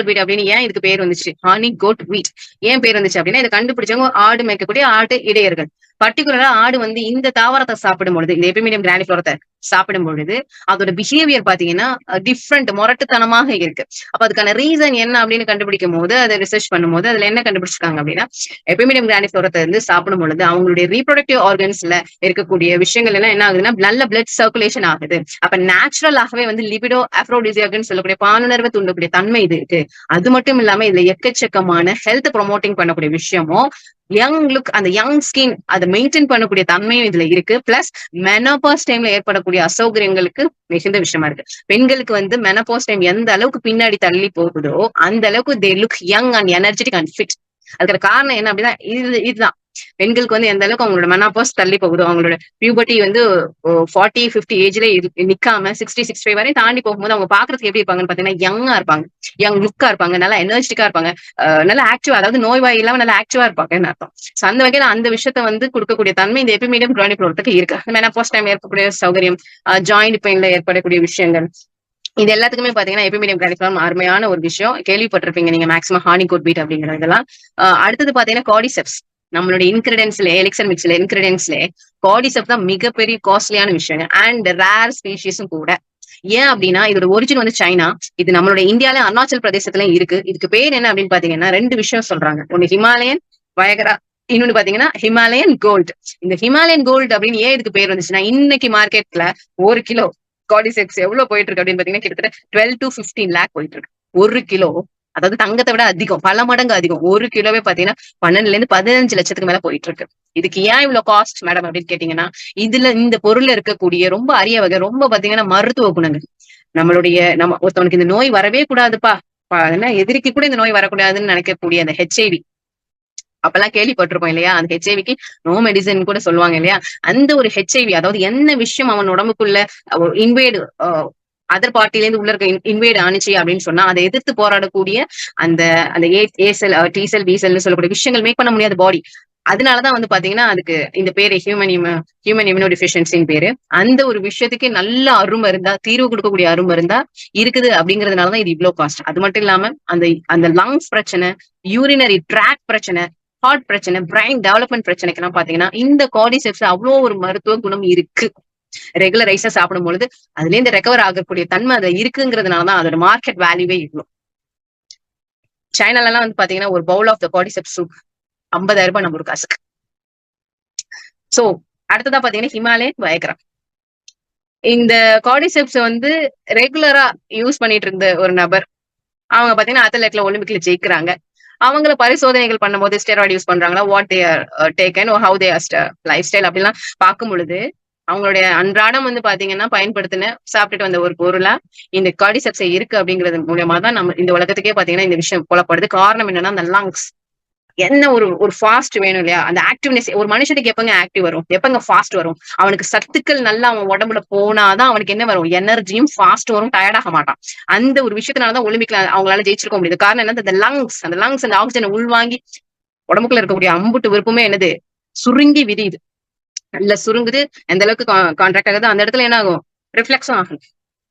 வீட் அப்படின்னு ஏன் இதுக்கு பேர் வந்துச்சு, ஹானி கோட் வீட் ஏன் பேர் வந்துச்சு அப்படின்னா இதை கண்டுபிடிச்சவங்க ஆடு மேய்க்கக்கூடிய ஆடு இடையர்கள். பர்டிகுலரா ஆடு வந்து இந்த தாவரத்தை சாப்பிடும் பொழுது, இந்த எபிமீடியம் கிராண்டிஃபிளரத்தை சாப்பிடும் பொழுது அதோட பிஹேவியர் பாத்தீங்கன்னா டிஃப்ரெண்ட் முரட்டுத்தனமாக இருக்கு. அப்ப அதுக்கான ரீசன் என்ன அப்படின்னு கண்டுபிடிக்கும் போது, அதை ரிசர்ச் பண்ணும்போது அதுல என்ன கண்டுபிடிச்சிருக்காங்க அப்படின்னா, எபிமிடியம் கிராண்டிஃப்ளோரத்தை வந்து சாப்பிடும் பொழுது அவங்களுடைய ரீப்ரொடக்டிவ் ஆர்கன்ஸ்ல இருக்கக்கூடிய விஷயங்கள் எல்லாம் என்ன ஆகுதுன்னா, நல்ல பிளட் சர்க்குலேஷன் ஆகுது. அப்ப நேச்சுரலாகவே வந்து லிபிடோ அப்ரோடிசியாக்னு சொல்லக்கூடிய பாலுணர்வை தூண்டக்கூடிய தன்மை இது இருக்கு. அது மட்டும் இல்லாம இதுல எக்கச்சக்கமான ஹெல்த் ப்ரொமோட்டிங் பண்ணக்கூடிய விஷயமும், யங் லுக், அந்த யங் ஸ்கின் அதை மெயின்டைன் பண்ணக்கூடிய தன்மையும் இதுல இருக்கு. பிளஸ் மெனோபாஸ் டைம்ல ஏற்படக்கூடிய அசௌகரியங்களுக்கு மிகுந்த விஷயமா இருக்கு. பெண்களுக்கு வந்து மெனோபாஸ் டைம் எந்த அளவுக்கு பின்னாடி தள்ளி போகுதோ அந்த அளவுக்கு they look young and energetic and fit. அதுக்கு காரணம் என்ன அப்படின்னா இதுதான். பெண்களுக்கு வந்து எந்த அளவுக்கு அவங்களோட மெனோபாஸ் தள்ளி போகுதோ, அவங்களோட பியூபர்ட்டி வந்து 40-50 ஏஜ்ல நிக்காம 60-65 வரை தாண்டி போகும்போது அவங்க பாக்குறதுக்கு எப்படி இருப்பாங்கன்னு பாத்தீங்கன்னா யங்கா இருப்பாங்க, யங் லுக்கா இருப்பாங்க, நல்லா எனர்ஜெட்டிக்கா இருப்பாங்க, நல்லா ஆக்டிவா, அதாவது நோய்வாய் இல்லாம நல்லா ஆக்டிவா இருப்பாங்கன்னு அர்த்தம். சோ அந்த வகையில அந்த விஷயத்த வந்து கொடுக்கக்கூடிய தன்மை இந்த எபிமீடியம் கிராண்டிஃப்ளோரத்துக்கு இருக்கு. மெனோபாஸ் டைம் ஏற்படக்கூடிய சௌகரியம், ஜாயிண்ட் பெயின்ல ஏற்படக்கூடிய விஷயங்கள், இது எல்லாத்துக்குமே பாத்தீங்கன்னா எபிமீடியம் கிராண்டிஃப்ளோரம் அருமையான ஒரு விஷயம். கேள்விப்பட்டிருப்பீங்க நீங்க மேக்ஸிமம் ஹானிகோட் பீட் அப்படிங்கிறதெல்லாம். அடுத்தது பாத்தீங்கன்னா கார்டிசெப்ஸ். நம்மளுடைய இன்கிரிடியன்ஸ்ல, எலிக்சர் மிக்ஸ்ல இன்கிரிடியன்ஸ்ல கார்டிசெப்ஸ் தான் மிகப்பெரிய காஸ்ட்லியான விஷயம் அண்ட் ரேர் ஸ்பீஷிஸும் கூட. ஏன் அப்படின்னா இதோட ஒரிஜின் வந்து சைனா. இது நம்மளோட இந்தியால அருணாச்சல் பிரதேசத்துல இருக்கு. இதுக்கு பேர் என்ன அப்படின்னு பாத்தீங்கன்னா 2 விஷயம் சொல்றாங்க. ஒன்னு ஹிமாலயன் வயகரா, இன்னொன்னு பாத்தீங்கன்னா ஹிமாலயன் கோல்டு. இந்த ஹிமாலயன் கோல்டு அப்படின்னு ஏன் இதுக்கு பேர் வந்துச்சுன்னா, இன்னைக்கு மார்க்கெட்ல 1 கிலோ கார்டிசெப்ஸ் எவ்வளவு போயிட்டு இருக்கு அப்படின்னு பாத்தீங்கன்னா கிட்டத்தட்ட 12 to 15 lakh போயிட்டு இருக்கு 1 கிலோ. அதாவது தங்கத்தை விட அதிகம், பல மடங்கு அதிகம். 1 கிலோவே பாத்தீங்கன்னா 12 இருந்து 15 லட்சத்துக்கு மேல போயிட்டு இருக்கு. இதுக்கு ஏன் இவ்வளவு காஸ்ட் மேடம் அப்படின்னு கேட்டீங்கன்னா, இதுல இந்த பொருள்ல இருக்கக்கூடிய ரொம்ப அரிய வகை, ரொம்ப பாத்தீங்கன்னா மருத்துவ குணங்கள். நம்ம ஒருத்தவனுக்கு இந்த நோய் வரவே கூடாதுப்பா, எதிரிக்கு கூட இந்த நோய் வரக்கூடாதுன்னு நினைக்கக்கூடிய அந்த ஹெச்ஐவி, அப்பெல்லாம் கேள்விப்பட்டிருப்போம் இல்லையா, அந்த ஹெச்ஐவிக்கு நோ மெடிசன் கூட சொல்லுவாங்க இல்லையா. அந்த ஒரு ஹெச்ஐவி, அதாவது என்ன விஷயம் அவன் உடம்புக்குள்ள இன்வேடு அதர் பார்ட்டில இருந்து உள்ள இருக்க இன்வேட் ஆனிச்சு அப்படின்னு சொன்னா அதை எதிர்த்து போராடக்கூடிய அந்த அந்த ஏ செல், டி செல், பி செல்னு சொல்லக்கூடிய விஷயங்கள் மேக் பண்ண முடியாத பாடி. அதனாலதான் வந்து பாத்தீங்கன்னா அதுக்கு இந்த பேரு ஹியூமன் இம்யூனோ டிஃபிஷியன்சின்னு பேரு. அந்த ஒரு விஷயத்துக்கு நல்ல அருமருந்தா, தீர்வு கொடுக்கக்கூடிய அருமருந்தா இருக்குது அப்படிங்கறதுனாலதான் இது இவ்வளவு காஸ்ட். அது மட்டும் இல்லாம அந்த அந்த லங்ஸ் பிரச்சனை, யூரினரி ட்ராக் பிரச்சனை, ஹார்ட் பிரச்சனை, பிரைன் டெவலப்மெண்ட் பிரச்சனைக்கு பாத்தீங்கன்னா இந்த கார்டிசெப்ஸ் அவ்வளவு ஒரு மருத்துவ குணம் இருக்கு. ரெகுலரைஸா சாப்பிடும் பொழுது அதுல இருந்து ரெக்கவர் ஆகக்கூடிய தன்மை அதுல இருக்குங்கிறதுனாலதான் அதோட மார்க்கெட் வேல்யூவே இவ்வளவு. சைனால எல்லாம் வந்து பாத்தீங்கன்னா ஒரு bowl of the cordyceps soup 50,000 ரூபாய் நம்ம ஒரு காசுக்கு. சோ அடுத்ததா பாத்தீங்கன்னா ஹிமாலயன் வயக்ரா. இந்த கார்டிசெப்ஸ் வந்து ரெகுலரா யூஸ் பண்ணிட்டு இருந்த ஒரு நபர், அவங்க பாத்தீங்கன்னா அத்லெட்ல ஒலிம்பிக்ல ஜெயிக்கிறாங்க. அவங்கள பரிசோதனைகள் பண்ணும்போது ஸ்டெராய்டு யூஸ் பண்றாங்களா, what they are taken, how they are life style அப்படிலாம் பார்க்கும் பொழுது அவங்களுடைய அன்றாடம் வந்து பாத்தீங்கன்னா பயன்படுத்தின சாப்பிட்டுட்டு வந்த ஒரு பொருளா இந்த கார்டிசெப்ஸ் இருக்கு அப்படிங்கிறது மூலியமா தான் நம்ம இந்த உலகத்துக்கே பாத்தீங்கன்னா இந்த விஷயம் புலப்படுது. காரணம் என்னன்னா அந்த லங்ஸ் என்ன ஒரு ஃபாஸ்ட் வேணும் இல்லையா, அந்த ஆக்டிவ்னஸ். ஒரு மனுஷனுக்கு எப்பங்க ஆக்டிவ் வரும், எப்பங்க ஃபாஸ்ட் வரும்? அவனுக்கு சத்துக்கள் நல்லா அவன் உடம்புல போனாதான் அவனுக்கு என்ன வரும், எனர்ஜியும் ஃபாஸ்ட் வரும், டயர்டாக மாட்டான். அந்த ஒரு விஷயத்தினாலதான் ஒலிம்பிக்ல அவங்களால ஜெயிச்சிருக்க முடியுது. காரணம் என்ன, அந்த லங்ஸ் அந்த ஆக்சிஜனை உள்வாங்கி உடம்புக்குள்ள இருக்கக்கூடிய அம்புட்டு விருப்பமே என்னது, சுருங்கி விரியுது, நல்ல சுருங்குது. எந்த அளவுக்கு கான்ட்ராக்ட் ஆகுது அந்த இடத்துல என்ன ஆகும், ரிஃப்ளெக்ஸும் ஆகும்,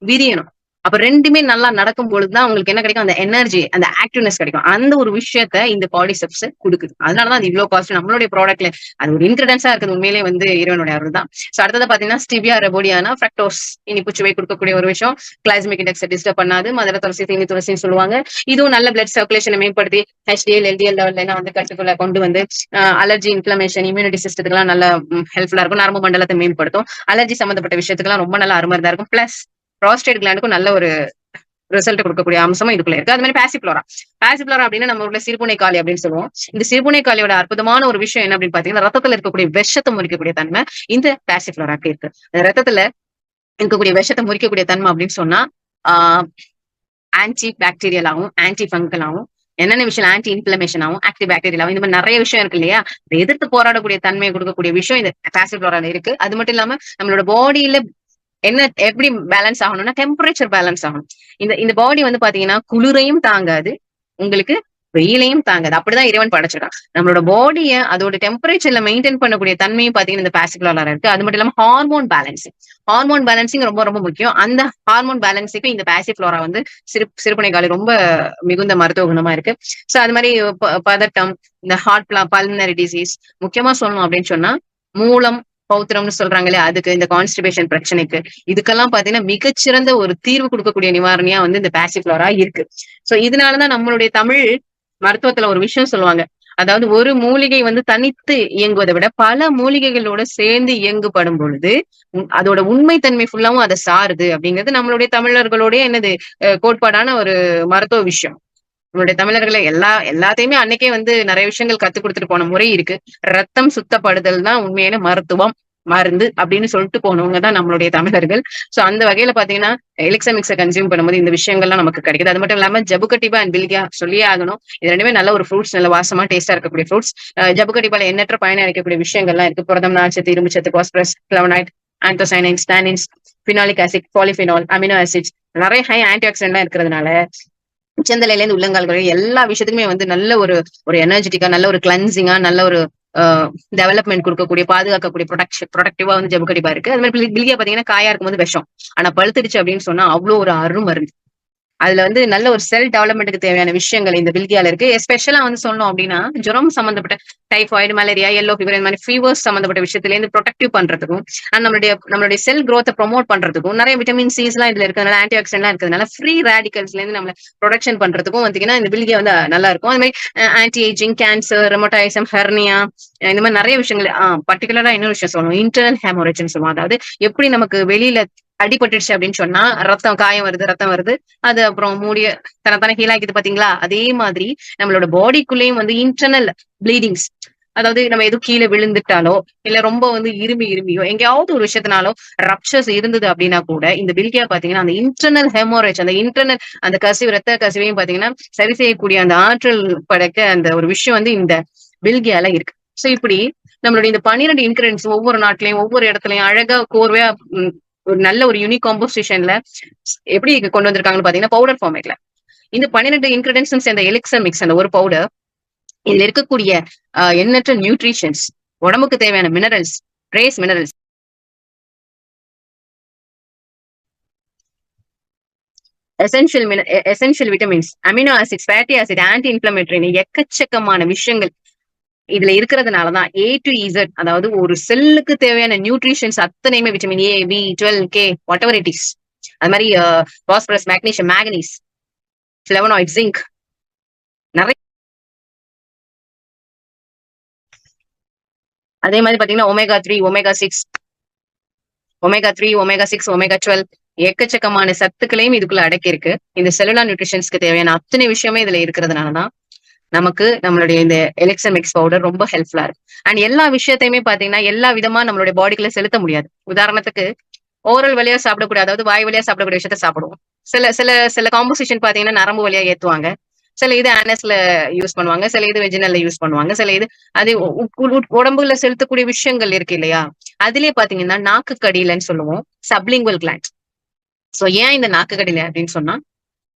விரியணும். அப்ப ரெண்டுமே நல்லா நடக்கும் பொழுதுதான் உங்களுக்கு என்ன கிடைக்கும், அந்த எனர்ஜி, அந்த ஆக்டிவ்னஸ் கிடைக்கும். அந்த ஒரு விஷயத்த இந்த கார்டிசெப்ஸ் கொடுக்குது. அதனாலதான் அது இவ்வளவு காஸ்ட். நம்மளுடைய ப்ராடக்ட்ல அது ஒரு இன்கிரிடன்ஸா இருக்குது. உண்மையிலே வந்து இறைவனுடைய அருள் தான். சோ அடுத்தது பாத்தீங்கன்னா ஸ்டிவியா ரெபோடியானா ஃப்ரக்டோஸ், இனிப்பு சுவை கொடுக்கக்கூடிய ஒரு விஷயம். கிளைசமிக் இண்டெக்ஸ் டிஸ்டர்ப் பண்ணாது. மதுர துளசி, தீனி துளசின்னு சொல்லுவாங்க. இதுவும் நல்ல பிளட் சர்க்குலேஷனை மேம்படுத்தி HDL LDL லெவல்ல வந்து கட்டுக்குள்ள கொண்டு வந்து அலர்ஜி, இன்ஃபிளமேஷன், இம்யூனிட்டி சிஸ்டத்துக்கு எல்லாம் நல்ல ஹெல்ப்ஃபுல்லா இருக்கும். நரம்பு மண்டலத்தை மேம்படுத்தும். அலர்ஜி சம்பந்தப்பட்ட விஷயத்துக்கு எல்லாம் ரொம்ப நல்ல அருமருந்தா இருக்கும். பிளஸ் ப்ராஸ்டேட் கிளாண்டுக்கும் நல்ல ஒரு ரிசல்ட் கொடுக்கக்கூடிய அம்சமும் இதுக்குள்ள இருக்கு. அது மாதிரி பாசிஃப்ளோரா அப்படின்னா நம்ம ஊர்ல சிறுபுனை காளி அப்படின்னு சொல்லுவோம். இந்த சிறுபுனை காளியோட அற்புதமான ஒரு விஷயம் என்ன அப்படின்னு பாத்தீங்கன்னா, ரத்தத்துல இருக்கக்கூடிய விஷத்தை முறிக்கக்கூடிய தன்மை இந்த பாசிஃப்ளோராக்கு இருக்கு. ரத்தத்துல இருக்கக்கூடிய விஷத்தை முறிக்கக்கூடிய தன்மை அப்படின்னு சொன்னா ஆன்டி பாக்டீரியலாவும், ஆன்டி ஃபங்கலாவும், என்னென்ன விஷயம் ஆன்டி இன்ஃபிளமேஷன் ஆகும், ஆக்டிவ் பாக்டீரியாவும், இந்த மாதிரி நிறைய விஷயம் இருக்கு இல்லையா. எதிர்த்து போராடக்கூடிய தன்மையை கொடுக்கக்கூடிய விஷயம் இந்த பாசிஃப்ளோரால இருக்கு. அது மட்டும் இல்லாம நம்மளோட பாடியில என்ன எப்படி பேலன்ஸ் ஆகணும்னா டெம்பரேச்சர் பேலன்ஸ் ஆகணும். இந்த பாடி வந்து பாத்தீங்கன்னா குளிரையும் தாங்காது, உங்களுக்கு வெயிலையும் தாங்காது. அப்படிதான் இறைவன் படைச்சிருக்கான். நம்மளோட பாடியை அதோட டெம்பரேச்சர்ல மெயின்டைன் பண்ணக்கூடிய தன்மையும் பாத்தீங்கன்னா இந்த பாசிஃப்ளோரா இருக்கு. அது மட்டும் இல்லாம ஹார்மோன் பேலன்சிங் ரொம்ப ரொம்ப முக்கியம். அந்த ஹார்மோன் பேலன்ஸுக்கு இந்த பாசிஃப்ளோரா வந்து சிறுபுனை காளி ரொம்ப மிகுந்த மருத்துவ குணமா இருக்கு. சோ அது மாதிரி பதட்டம், இந்த ஹார்ட் பல்மனரி டிசீஸ், முக்கியமா சொல்லணும் அப்படின்னு சொன்னா மூலம், பௌத்திரம்னு சொல்றாங்களே அதுக்கு, இந்த கான்ஸ்டிபேஷன் பிரச்சனைக்கு, இதுக்கெல்லாம் பாத்தீங்கன்னா மிகச்சிறந்த ஒரு தீர்வு கொடுக்கக்கூடிய நிவாரணியா வந்து இந்த பாசிஃப்ளோரா இருக்கு. சோ இதனாலதான் நம்மளுடைய தமிழ் மருத்துவத்துல ஒரு விஷயம் சொல்லுவாங்க. அதாவது ஒரு மூலிகை வந்து தனித்து இயங்குவதை விட பல மூலிகைகளோட சேர்ந்து இயங்குபடும் பொழுது அதோட உண்மைத்தன்மை ஃபுல்லாவும் அதை சாருது அப்படிங்கிறது நம்மளுடைய தமிழர்களுடைய என்னது கோட்பாடான ஒரு மருத்துவ விஷயம். நம்மளுடைய தமிழர்களை எல்லாத்தையுமே அன்னைக்கே வந்து நிறைய விஷயங்கள் கத்து கொடுத்துட்டு போன முறை இருக்கு. ரத்தம் சுத்தப்படுதல் தான் உண்மையான மருத்துவம், மருந்து அப்படின்னு சொல்லிட்டு போனவங்க தான் நம்மளுடைய தமிழர்கள். சோ அந்த வகையில பாத்தீங்கன்னா எலிக்சர் மிக்ஸை கன்சியூம் பண்ணும்போது இந்த விஷயங்கள்லாம் நமக்கு கிடைக்குது. அது மட்டும் இல்லாம ஜபுகட்டிபா அண்ட் பில்கியா சொல்லியே ஆகணும். இது ரெண்டுமே நல்ல ஒரு ஃப்ரூட்ஸ், நல்ல வாசமா டேஸ்டா இருக்கக்கூடிய ஃப்ரூட்ஸ். ஜபுகட்டிபால எண்ணற்ற பயனை அளிக்கக்கூடிய விஷயங்கள்லாம் இருக்கு. புரதம், நார்ச்சத்து, இரும்பு சத்து, phosphorus, flavonoid, anthocyanins, tannins, phenolic acid, polyphenol, amino acids, நிறைய ஹை ஆன்டி ஆக்சிடென்ட்லாம் இருக்கிறதுனால உச்சந்தலையில இருந்து உள்ளங்கால் வரை எல்லா விஷயத்துக்குமே வந்து நல்ல ஒரு ஒரு எனர்ஜெட்டிக்கா, நல்ல ஒரு கிளன்சிங்கா, நல்ல ஒரு டெவலப்மெண்ட் கொடுக்கக்கூடிய, பாதுகாக்கக்கூடிய ப்ரொடக்டிவா வந்து ஜபுகடிபா இருக்கு. அது மாதிரி பில்கியா பாத்தீங்கன்னா காயா இருக்கும்போது விஷம், ஆனா பழுத்துடுச்சு அப்படின்னு சொன்னா அவ்வளவு ஒரு அருமருந்து. அதுல வந்து நல்ல ஒரு செல் டெவலப்மெண்ட்டுக்கு தேவையான விஷயங்கள் இந்த பில்கியால இருக்கு. எஸ்பெஷலா வந்து சொன்னோம் அப்படின்னா ஜுரம் சம்பந்தப்பட்ட டைஃபாய்டு, மலேரியா, எல்லோ ஃபீவர், இந்த மாதிரி ஃபீவர்ஸ் சம்பந்தப்பட்ட விஷயத்துல இருந்து ப்ரொடெக்டிவ் பண்றதுக்கும் அண்ட் நம்மளுடைய செல் growth ப்ரொமோட் பண்றதுக்கும் நிறைய விட்டமின் சிஸ் எல்லாம் இதுல இருக்கிறதுனால, ஆன்டி ஆக்சிடென்ட்லாம் இருக்கிறதுனால ஃப்ரீ ரேடிகல்ஸ்ல இருந்து நம்ம ப்ரொடக்ஷன் பண்றதுக்கும் வந்தீங்கன்னா இந்த பில்கியா வந்து நல்லா இருக்கும். அது மாதிரி ஆன்டி ஏஜிங், கேன்சர், ரெமோட்டாயிசம், ஹெர்னியா, இந்த மாதிரி நிறைய விஷயங்கள். பர்டிகுலரா இன்னொரு விஷயம் சொல்லணும், இன்டர்னல் ஹேமோரேஜ்னு சொல்லுவோம். அதாவது எப்படி நமக்கு வெளியில அடிபட்டுடுச்சு அப்படின்னு சொன்னா ரத்தம், காயம் வருது, ரத்தம் வருது, அது அப்புறம் மூடிய தனத்தானே ஹீல் ஆகிக்குது பாத்தீங்களா, அதே மாதிரி நம்மளோட பாடிக்குள்ளேயும் வந்து இன்டர்னல் ப்ளீடிங்ஸ், அதாவது நம்ம எதுவும் கீழே விழுந்துட்டாலோ இல்ல ரொம்ப வந்து இருமியோ எங்கேயாவது ஒரு விஷயத்தினாலோ ரப்சர்ஸ் இருந்தது அப்படின்னா கூட இந்த பில்கியா பாத்தீங்கன்னா அந்த இன்டர்னல் ஹெமோரேஜ், அந்த இன்டர்னல் அந்த கசிவு, ரத்த கசிவையும் பாத்தீங்கன்னா சரி செய்யக்கூடிய அந்த ஆற்றல் படைக்க அந்த ஒரு விஷயம் வந்து இந்த பில்கியால இருக்கு. சோ இப்படி நம்மளுடைய இந்த 12 இன்கிரியன்ஸ் ஒவ்வொரு நாட்டிலையும் ஒவ்வொரு இடத்துலயும் அழகா கோர்வையா ஒரு நல்ல ஒரு யூனிக் காம்போசிஷன்ல எப்படி கொண்டு வந்திருக்காங்கன்னு பாத்தீங்கன்னா பவுடர் ஃபார்மேட்ல இந்த 12 இன்கிரிடியன்ஸும் சேர்ந்த எலிக்சர் மிக்ஸ், அந்த ஒரு பவுடர், இதுல இருக்கக்கூடிய எண்ணற்ற நியூட்ரிஷன்ஸ், உடம்புக்கு தேவையான minerals, trace minerals, essential vitamins, amino acids, fatty acid, anti inflammatory, எக்கச்சக்கமான விஷயங்கள் இதுல இருக்கிறதுனாலதான் ஏ டு இசட், அதாவது ஒரு செல்லுக்கு தேவையான நியூட்ரிஷன்ஸ் அத்தனையுமே vitamin A, B, 12, K, whatever it is, அது மாதிரி phosphorus, magnesium, manganese, flavonoid, zinc, நிறைய. அதே மாதிரி பாத்தீங்கன்னா ஒமேகா 3, ஒமேகா 6, ஒமேகா 12 எக்கச்சக்கமான சத்துக்களையும் இதுக்குள்ள அடக்கி இருக்கு. இந்த செல்லுலார் நியூட்ரிஷன்ஸ்க்கு தேவையான அத்தனை விஷயமே இதுல இருக்கிறதுனாலதான் நமக்கு நம்மளுடைய இந்த எலிக்சர் மிக்ஸ் பவுடர் ரொம்ப ஹெல்ப்ஃபுல்லா இருக்கு. அண்ட் எல்லா விஷயத்தையுமே பாத்தீங்கன்னா எல்லா விதமா நம்மளுடைய பாடிக்குள்ள செலுத்த முடியாது. உதாரணத்துக்கு ஓரல் வழியா சாப்பிடக்கூடிய, அதாவது வாய் வழியா சாப்பிடக்கூடிய விஷயத்த சாப்பிடுவோம். சில சில சில காம்போசிஷன் பாத்தீங்கன்னா நரம்பு வழியா ஏத்துவாங்க, சில இது ஆனஸ்ல யூஸ் பண்ணுவாங்க, சில இது வெஜினல்ல யூஸ் பண்ணுவாங்க, சில இது அது உடம்புல செலுத்தக்கூடிய விஷயங்கள் இருக்கு இல்லையா. அதுலயே பாத்தீங்கன்னா நாக்கு கடியிலன்னு சொல்லுவோம், சப்லிங்குவல் கிளாண்ட். சோ ஏன் இந்த நாக்கு கடியில அப்படின்னு சொன்னா